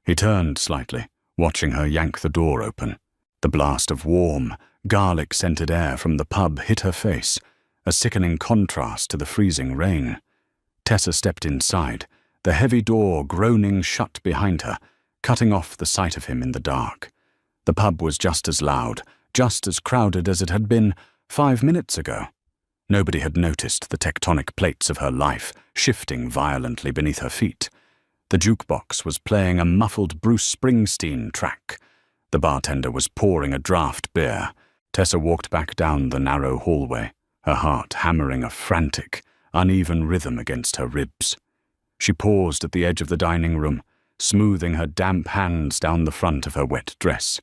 He turned slightly, watching her yank the door open. The blast of warm, garlic-scented air from the pub hit her face, a sickening contrast to the freezing rain. Tessa stepped inside, the heavy door groaning shut behind her, cutting off the sight of him in the dark. The pub was just as loud, just as crowded as it had been 5 minutes ago. Nobody had noticed the tectonic plates of her life shifting violently beneath her feet. The jukebox was playing a muffled Bruce Springsteen track. The bartender was pouring a draft beer. Tessa walked back down the narrow hallway, her heart hammering a frantic, uneven rhythm against her ribs. She paused at the edge of the dining room, smoothing her damp hands down the front of her wet dress.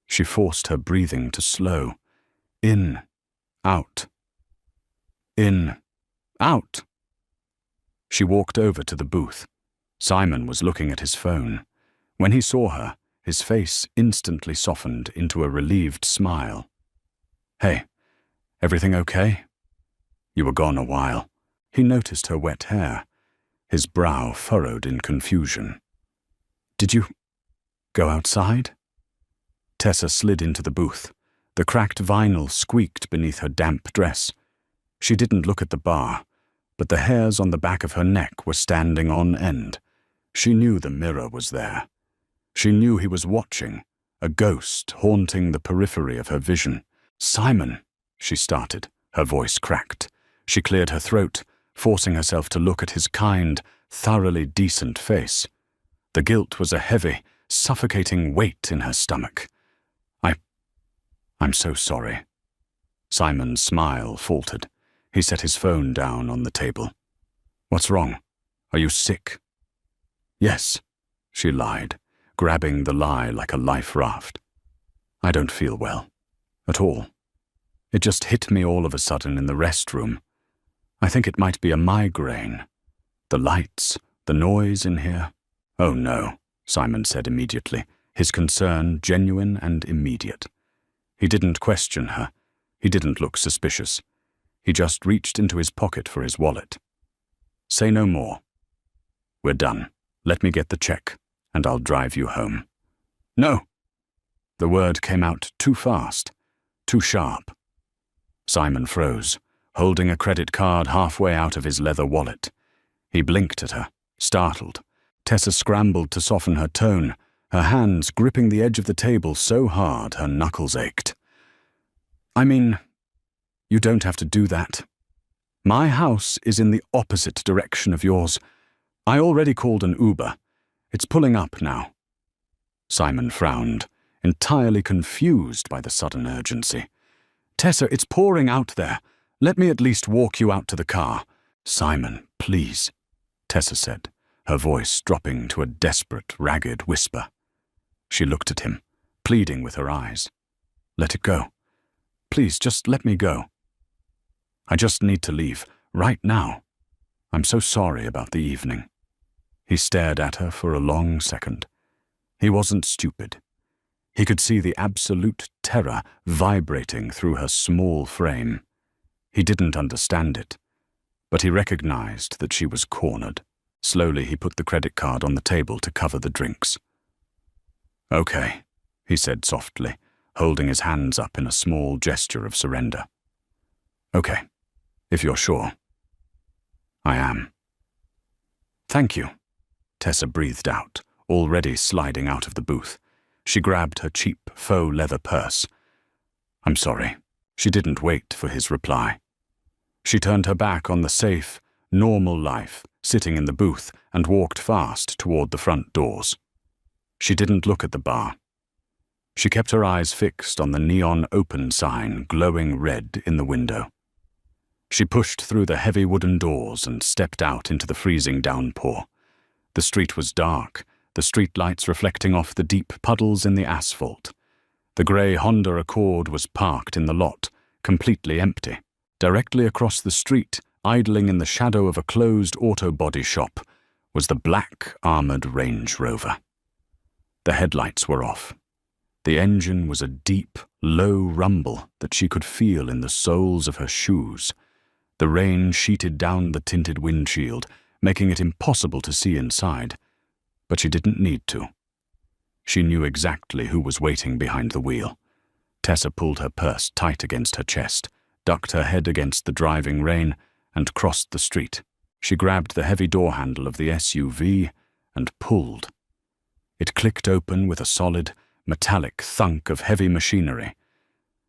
She forced her breathing to slow. In, out. In, out. She walked over to the booth. Simon was looking at his phone. When he saw her, his face instantly softened into a relieved smile. "Hey, everything okay?" "You were gone a while." He noticed her wet hair. His brow furrowed in confusion. "Did you go outside?" Tessa slid into the booth. The cracked vinyl squeaked beneath her damp dress. She didn't look at the bar, but the hairs on the back of her neck were standing on end. She knew the mirror was there. She knew he was watching, a ghost haunting the periphery of her vision. "Simon," she started, her voice cracked. She cleared her throat, forcing herself to look at his kind, thoroughly decent face. The guilt was a heavy, suffocating weight in her stomach. I'm so sorry." Simon's smile faltered. He set his phone down on the table. "What's wrong? Are you sick?" "Yes," she lied, grabbing the lie like a life raft. "I don't feel well." at all. It just hit me all of a sudden in the restroom. I think it might be a migraine. The lights, the noise in here. Oh no, Simon said immediately, his concern genuine and immediate. He didn't question her. He didn't look suspicious. He just reached into his pocket for his wallet. Say no more. We're done. Let me get the check, and I'll drive you home. No! The word came out too fast, too sharp. Simon froze, holding a credit card halfway out of his leather wallet. He blinked at her, startled. Tessa scrambled to soften her tone, her hands gripping the edge of the table so hard her knuckles ached. I mean, you don't have to do that. My house is in the opposite direction of yours. I already called an Uber. It's pulling up now. Simon frowned, entirely confused by the sudden urgency. Tessa, it's pouring out there. Let me at least walk you out to the car. Simon, please, Tessa said, her voice dropping to a desperate, ragged whisper. She looked at him, pleading with her eyes. Let it go. Please, just let me go. I just need to leave, right now. I'm so sorry about the evening. He stared at her for a long second. He wasn't stupid. He could see the absolute terror vibrating through her small frame. He didn't understand it, but he recognized that she was cornered. Slowly he put the credit card on the table to cover the drinks. Okay, he said softly, holding his hands up in a small gesture of surrender. Okay, if you're sure. I am. Thank you, Tessa breathed out, already sliding out of the booth. She grabbed her cheap faux leather purse. I'm sorry. She didn't wait for his reply. She turned her back on the safe, normal life, sitting in the booth, and walked fast toward the front doors. She didn't look at the bar. She kept her eyes fixed on the neon open sign glowing red in the window. She pushed through the heavy wooden doors and stepped out into the freezing downpour. The street was dark, the streetlights reflecting off the deep puddles in the asphalt. The grey Honda Accord was parked in the lot, completely empty. Directly across the street, idling in the shadow of a closed auto body shop, was the black armoured Range Rover. The headlights were off. The engine was a deep, low rumble that she could feel in the soles of her shoes. The rain sheeted down the tinted windshield, making it impossible to see inside. But she didn't need to. She knew exactly who was waiting behind the wheel. Tessa pulled her purse tight against her chest, ducked her head against the driving rain, and crossed the street. She grabbed the heavy door handle of the SUV and pulled. It clicked open with a solid, metallic thunk of heavy machinery.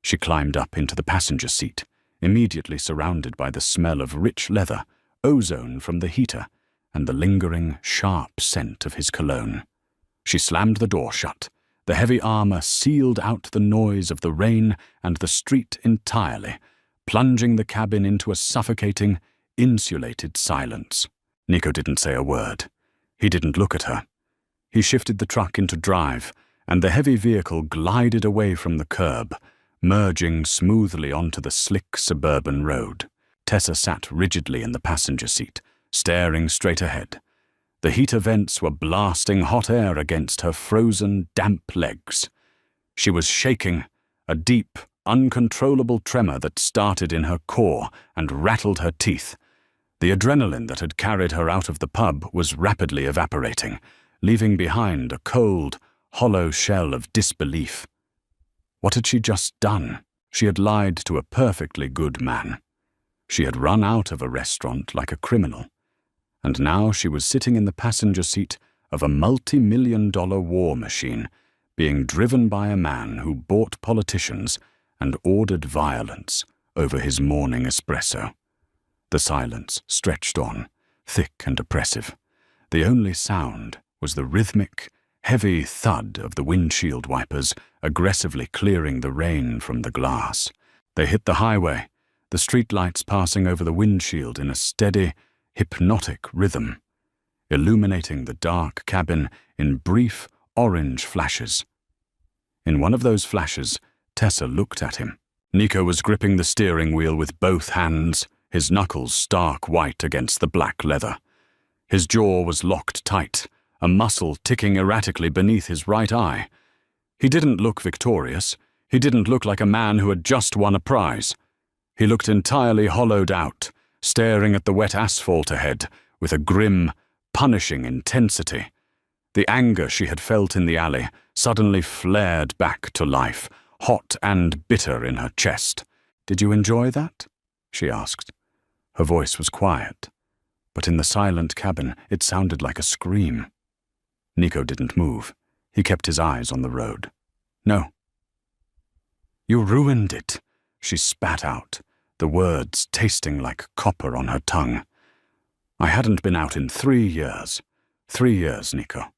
She climbed up into the passenger seat, immediately surrounded by the smell of rich leather, ozone from the heater, and the lingering, sharp scent of his cologne. She slammed the door shut. The heavy armor sealed out the noise of the rain and the street entirely, plunging the cabin into a suffocating, insulated silence. Nico didn't say a word. He didn't look at her. He shifted the truck into drive, and the heavy vehicle glided away from the curb, merging smoothly onto the slick suburban road. Tessa sat rigidly in the passenger seat, staring straight ahead. The heater vents were blasting hot air against her frozen, damp legs. She was shaking, a deep, uncontrollable tremor that started in her core and rattled her teeth. The adrenaline that had carried her out of the pub was rapidly evaporating, leaving behind a cold, hollow shell of disbelief. What had she just done? She had lied to a perfectly good man. She had run out of a restaurant like a criminal. And now she was sitting in the passenger seat of a multi-million-dollar war machine, being driven by a man who bought politicians and ordered violence over his morning espresso. The silence stretched on, thick and oppressive. The only sound was the rhythmic, heavy thud of the windshield wipers aggressively clearing the rain from the glass. They hit the highway, the streetlights passing over the windshield in a steady, hypnotic rhythm, illuminating the dark cabin in brief orange flashes. In one of those flashes, Tessa looked at him. Nico was gripping the steering wheel with both hands, his knuckles stark white against the black leather. His jaw was locked tight, a muscle ticking erratically beneath his right eye. He didn't look victorious. He didn't look like a man who had just won a prize. He looked entirely hollowed out, staring at the wet asphalt ahead with a grim, punishing intensity. The anger she had felt in the alley suddenly flared back to life, hot and bitter in her chest. "Did you enjoy that?" she asked. Her voice was quiet, but in the silent cabin it sounded like a scream. Nico didn't move. He kept his eyes on the road. "No." "You ruined it," she spat out, the words tasting like copper on her tongue. "I hadn't been out in 3 years. 3 years, Nico.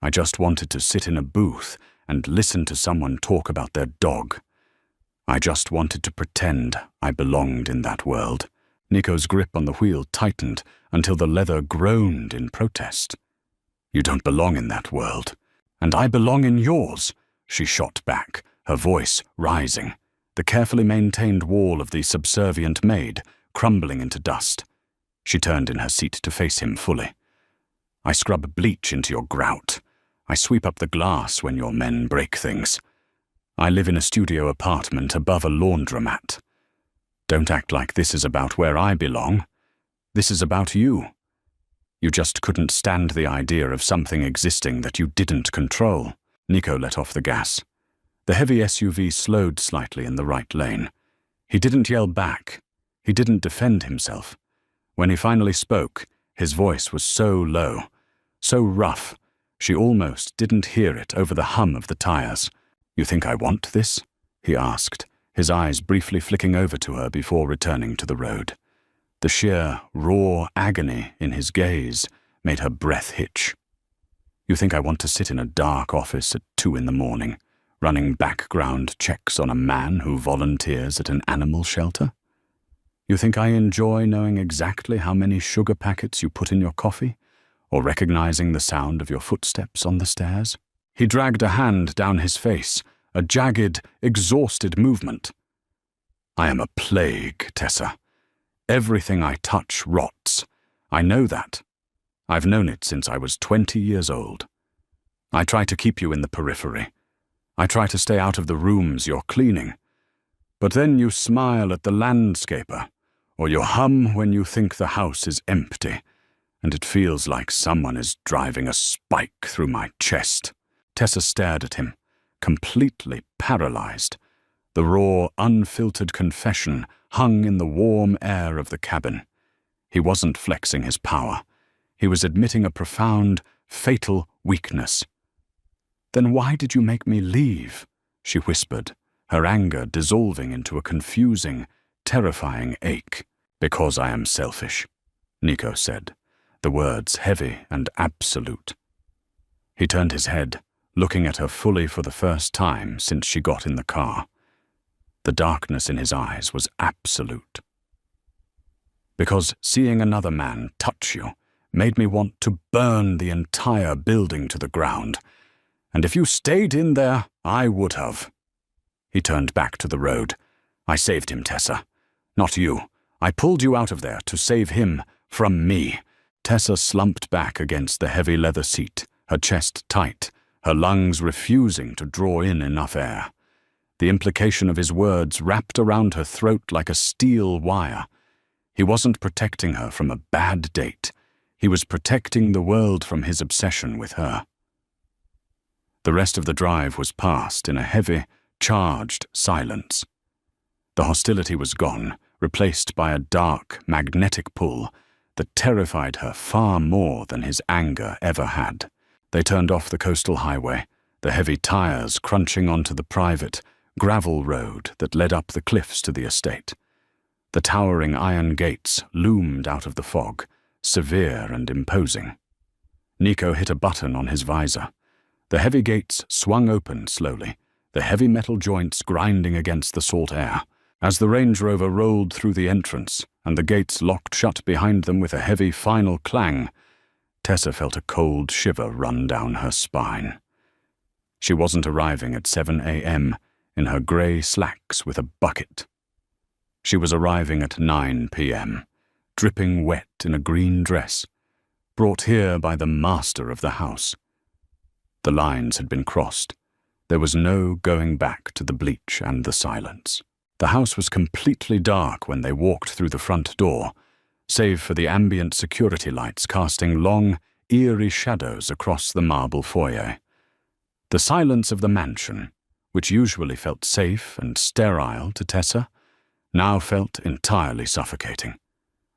I just wanted to sit in a booth and listen to someone talk about their dog. I just wanted to pretend I belonged in that world." Nico's grip on the wheel tightened until the leather groaned in protest. "You don't belong in that world, and I belong in yours," she shot back, her voice rising, the carefully maintained wall of the subservient Maid crumbling into dust. She turned in her seat to face him fully. "I scrub bleach into your grout. I sweep up the glass when your men break things. I live in a studio apartment above a laundromat. Don't act like this is about where I belong. This is about you. You just couldn't stand the idea of something existing that you didn't control." Nico let off the gas. The heavy SUV slowed slightly in the right lane. He didn't yell back. He didn't defend himself. When he finally spoke, his voice was so low, so rough, she almost didn't hear it over the hum of the tires. "You think I want this?" he asked, his eyes briefly flicking over to her before returning to the road. The sheer, raw agony in his gaze made her breath hitch. "You think I want to sit in a dark office at 2 a.m, running background checks on a man who volunteers at an animal shelter? You think I enjoy knowing exactly how many sugar packets you put in your coffee, or recognizing the sound of your footsteps on the stairs?" He dragged a hand down his face, a jagged, exhausted movement. "I am a plague, Tessa. Everything I touch rots. I know that. I've known it since I was 20 years old. I try to keep you in the periphery. I try to stay out of the rooms you're cleaning. But then you smile at the landscaper, or you hum when you think the house is empty, and it feels like someone is driving a spike through my chest." Tessa stared at him, completely paralyzed. The raw, unfiltered confession hung in the warm air of the cabin. He wasn't flexing his power. He was admitting a profound, fatal weakness. "Then why did you make me leave?" she whispered, her anger dissolving into a confusing, terrifying ache. "Because I am selfish," Nico said, the words heavy and absolute. He turned his head, looking at her fully for the first time since she got in the car. The darkness in his eyes was absolute. "Because seeing another man touch you made me want to burn the entire building to the ground. And if you stayed in there, I would have." He turned back to the road. "I saved him, Tessa. Not you. I pulled you out of there to save him from me." Tessa slumped back against the heavy leather seat, her chest tight, her lungs refusing to draw in enough air. The implication of his words wrapped around her throat like a steel wire. He wasn't protecting her from a bad date. He was protecting the world from his obsession with her. The rest of the drive was passed in a heavy, charged silence. The hostility was gone, replaced by a dark, magnetic pull that terrified her far more than his anger ever had. They turned off the coastal highway, the heavy tires crunching onto the private, gravel road that led up the cliffs to the estate. The towering iron gates loomed out of the fog, severe and imposing. Nico hit a button on his visor. The heavy gates swung open slowly, the heavy metal joints grinding against the salt air. As the Range Rover rolled through the entrance and the gates locked shut behind them with a heavy final clang, Tessa felt a cold shiver run down her spine. She wasn't arriving at 7 a.m. in her grey slacks with a bucket. She was arriving at 9 p.m., dripping wet in a green dress, brought here by the master of the house. The lines had been crossed. There was no going back to the bleach and the silence. The house was completely dark when they walked through the front door, save for the ambient security lights casting long, eerie shadows across the marble foyer. The silence of the mansion, which usually felt safe and sterile to Tessa, now felt entirely suffocating.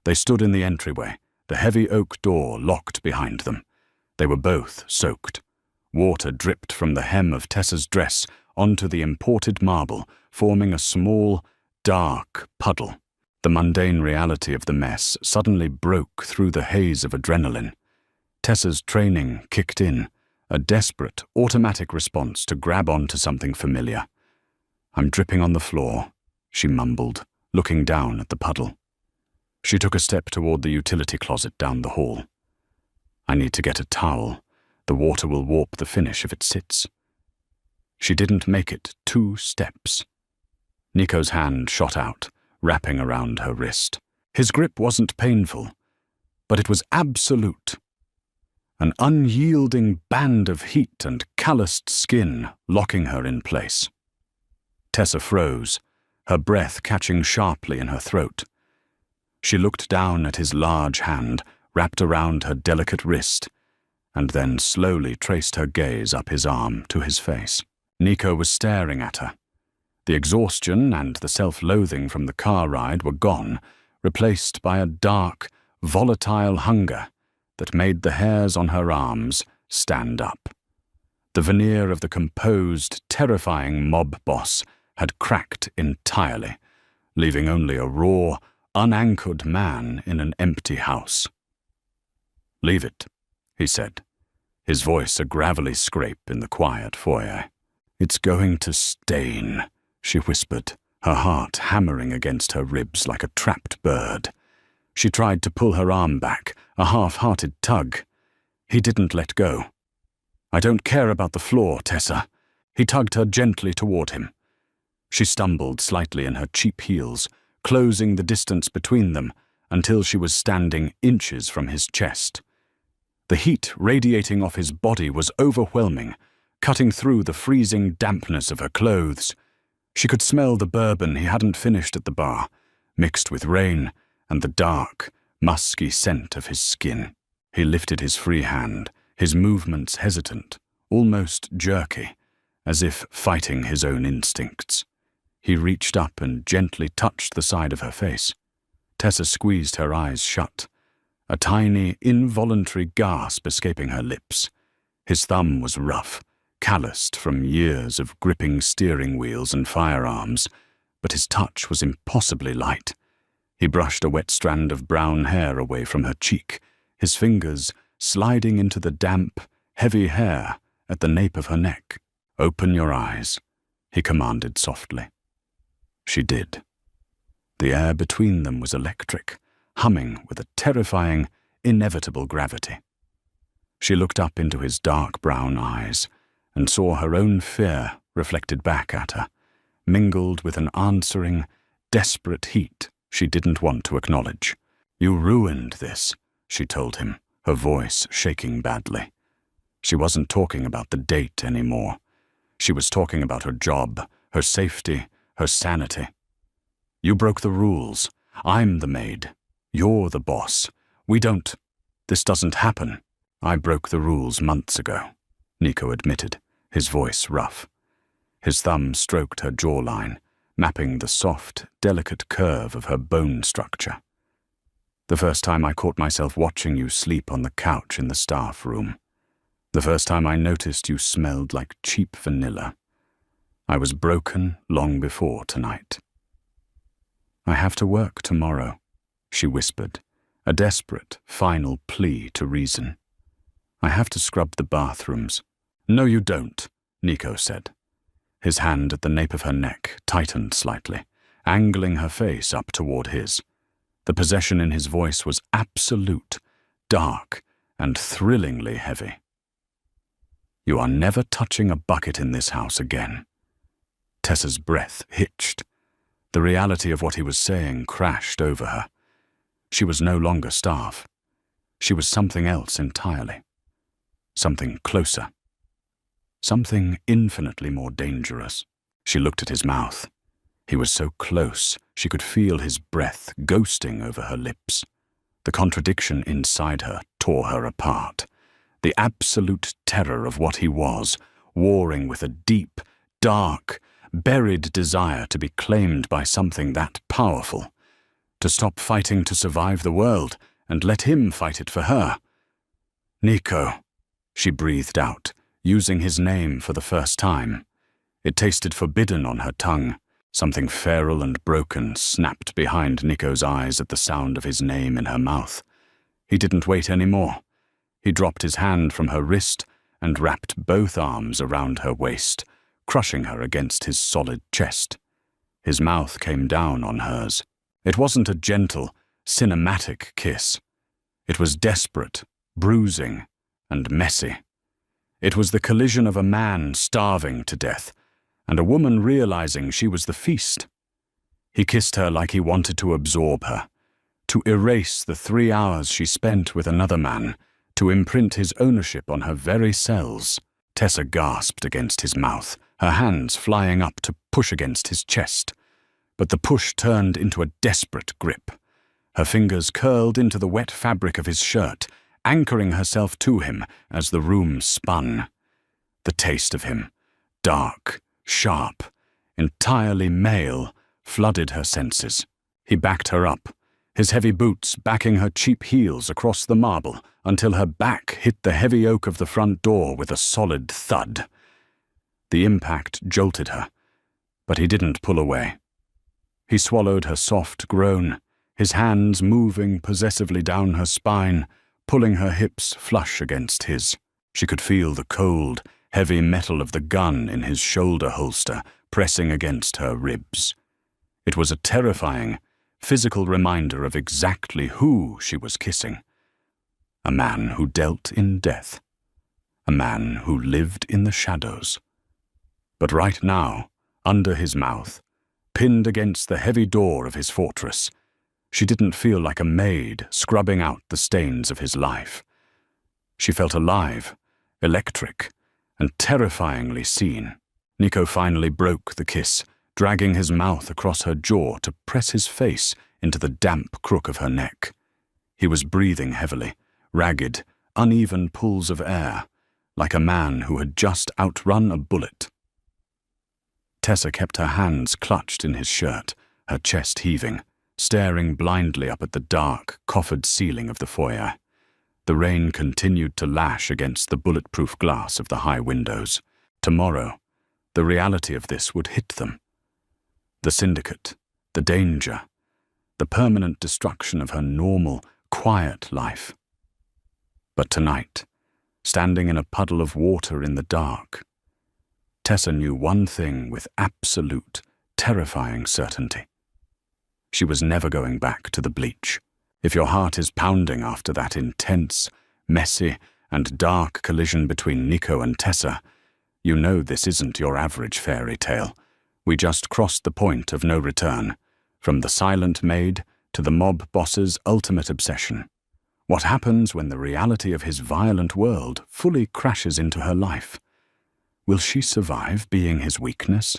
They stood in the entryway, the heavy oak door locked behind them. They were both soaked. Water dripped from the hem of Tessa's dress onto the imported marble, forming a small, dark puddle. The mundane reality of the mess suddenly broke through the haze of adrenaline. Tessa's training kicked in, a desperate, automatic response to grab onto something familiar. "I'm dripping on the floor," she mumbled, looking down at the puddle. She took a step toward the utility closet down the hall. "I need to get a towel. The water will warp the finish if it sits." She didn't make it 2 steps. Nico's hand shot out, wrapping around her wrist. His grip wasn't painful, but it was absolute. An unyielding band of heat and calloused skin locking her in place. Tessa froze, her breath catching sharply in her throat. She looked down at his large hand wrapped around her delicate wrist, and then slowly traced her gaze up his arm to his face. Nico was staring at her. The exhaustion and the self-loathing from the car ride were gone, replaced by a dark, volatile hunger that made the hairs on her arms stand up. The veneer of the composed, terrifying mob boss had cracked entirely, leaving only a raw, unanchored man in an empty house. "Leave it," he said, his voice a gravelly scrape in the quiet foyer. "It's going to stain," she whispered, her heart hammering against her ribs like a trapped bird. She tried to pull her arm back, a half-hearted tug. He didn't let go. "I don't care about the floor, Tessa." He tugged her gently toward him. She stumbled slightly in her cheap heels, closing the distance between them until she was standing inches from his chest. The heat radiating off his body was overwhelming, cutting through the freezing dampness of her clothes. She could smell the bourbon he hadn't finished at the bar, mixed with rain and the dark, musky scent of his skin. He lifted his free hand, his movements hesitant, almost jerky, as if fighting his own instincts. He reached up and gently touched the side of her face. Tessa squeezed her eyes shut, a tiny, involuntary gasp escaping her lips. His thumb was rough, calloused from years of gripping steering wheels and firearms, but his touch was impossibly light. He brushed a wet strand of brown hair away from her cheek, his fingers sliding into the damp, heavy hair at the nape of her neck. "Open your eyes," he commanded softly. She did. The air between them was electric, humming with a terrifying, inevitable gravity. She looked up into his dark brown eyes and saw her own fear reflected back at her, mingled with an answering, desperate heat she didn't want to acknowledge. "You ruined this," she told him, her voice shaking badly. She wasn't talking about the date anymore. She was talking about her job, her safety, her sanity. "You broke the rules. I'm the maid. You're the boss. This doesn't happen." "I broke the rules months ago," Nico admitted, his voice rough. His thumb stroked her jawline, mapping the soft, delicate curve of her bone structure. "The first time I caught myself watching you sleep on the couch in the staff room. The first time I noticed you smelled like cheap vanilla. I was broken long before tonight." "I have to work tomorrow," she whispered, a desperate, final plea to reason. "I have to scrub the bathrooms." "No, you don't," Nico said. His hand at the nape of her neck tightened slightly, angling her face up toward his. The possession in his voice was absolute, dark, and thrillingly heavy. "You are never touching a bucket in this house again." Tessa's breath hitched. The reality of what he was saying crashed over her. She was no longer Staff. She was something else entirely. Something closer. Something infinitely more dangerous. She looked at his mouth. He was so close, she could feel his breath ghosting over her lips. The contradiction inside her tore her apart. The absolute terror of what he was, warring with a deep, dark, buried desire to be claimed by something that powerful. To stop fighting to survive the world and let him fight it for her. "Nico," she breathed out, using his name for the first time. It tasted forbidden on her tongue. Something feral and broken snapped behind Nico's eyes at the sound of his name in her mouth. He didn't wait any more. He dropped his hand from her wrist and wrapped both arms around her waist, crushing her against his solid chest. His mouth came down on hers. It wasn't a gentle, cinematic kiss. It was desperate, bruising, and messy. It was the collision of a man starving to death and a woman realizing she was the feast. He kissed her like he wanted to absorb her, to erase the 3 hours she spent with another man, to imprint his ownership on her very cells. Tessa gasped against his mouth, her hands flying up to push against his chest. But the push turned into a desperate grip. Her fingers curled into the wet fabric of his shirt, anchoring herself to him as the room spun. The taste of him, dark, sharp, entirely male, flooded her senses. He backed her up, his heavy boots backing her cheap heels across the marble until her back hit the heavy oak of the front door with a solid thud. The impact jolted her, but he didn't pull away. He swallowed her soft groan, his hands moving possessively down her spine, pulling her hips flush against his. She could feel the cold, heavy metal of the gun in his shoulder holster pressing against her ribs. It was a terrifying, physical reminder of exactly who she was kissing. A man who dealt in death. A man who lived in the shadows. But right now, under his mouth, pinned against the heavy door of his fortress, she didn't feel like a maid scrubbing out the stains of his life. She felt alive, electric, and terrifyingly seen. Nico finally broke the kiss, dragging his mouth across her jaw to press his face into the damp crook of her neck. He was breathing heavily, ragged, uneven pulls of air, like a man who had just outrun a bullet. Tessa kept her hands clutched in his shirt, her chest heaving, staring blindly up at the dark, coffered ceiling of the foyer. The rain continued to lash against the bulletproof glass of the high windows. Tomorrow, the reality of this would hit them. The syndicate, the danger, the permanent destruction of her normal, quiet life. But tonight, standing in a puddle of water in the dark, Tessa knew one thing with absolute, terrifying certainty. She was never going back to the bleach. If your heart is pounding after that intense, messy, and dark collision between Nico and Tessa, you know this isn't your average fairy tale. We just crossed the point of no return, from the silent maid to the mob boss's ultimate obsession. What happens when the reality of his violent world fully crashes into her life? Will she survive being his weakness,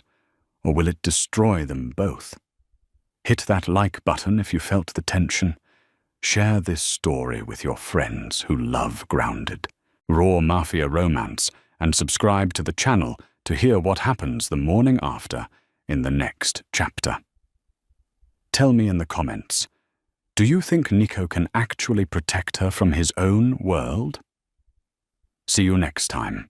or will it destroy them both? Hit that like button if you felt the tension. Share this story with your friends who love grounded, raw Mafia romance, and subscribe to the channel to hear what happens the morning after in the next chapter. Tell me in the comments, do you think Nico can actually protect her from his own world? See you next time.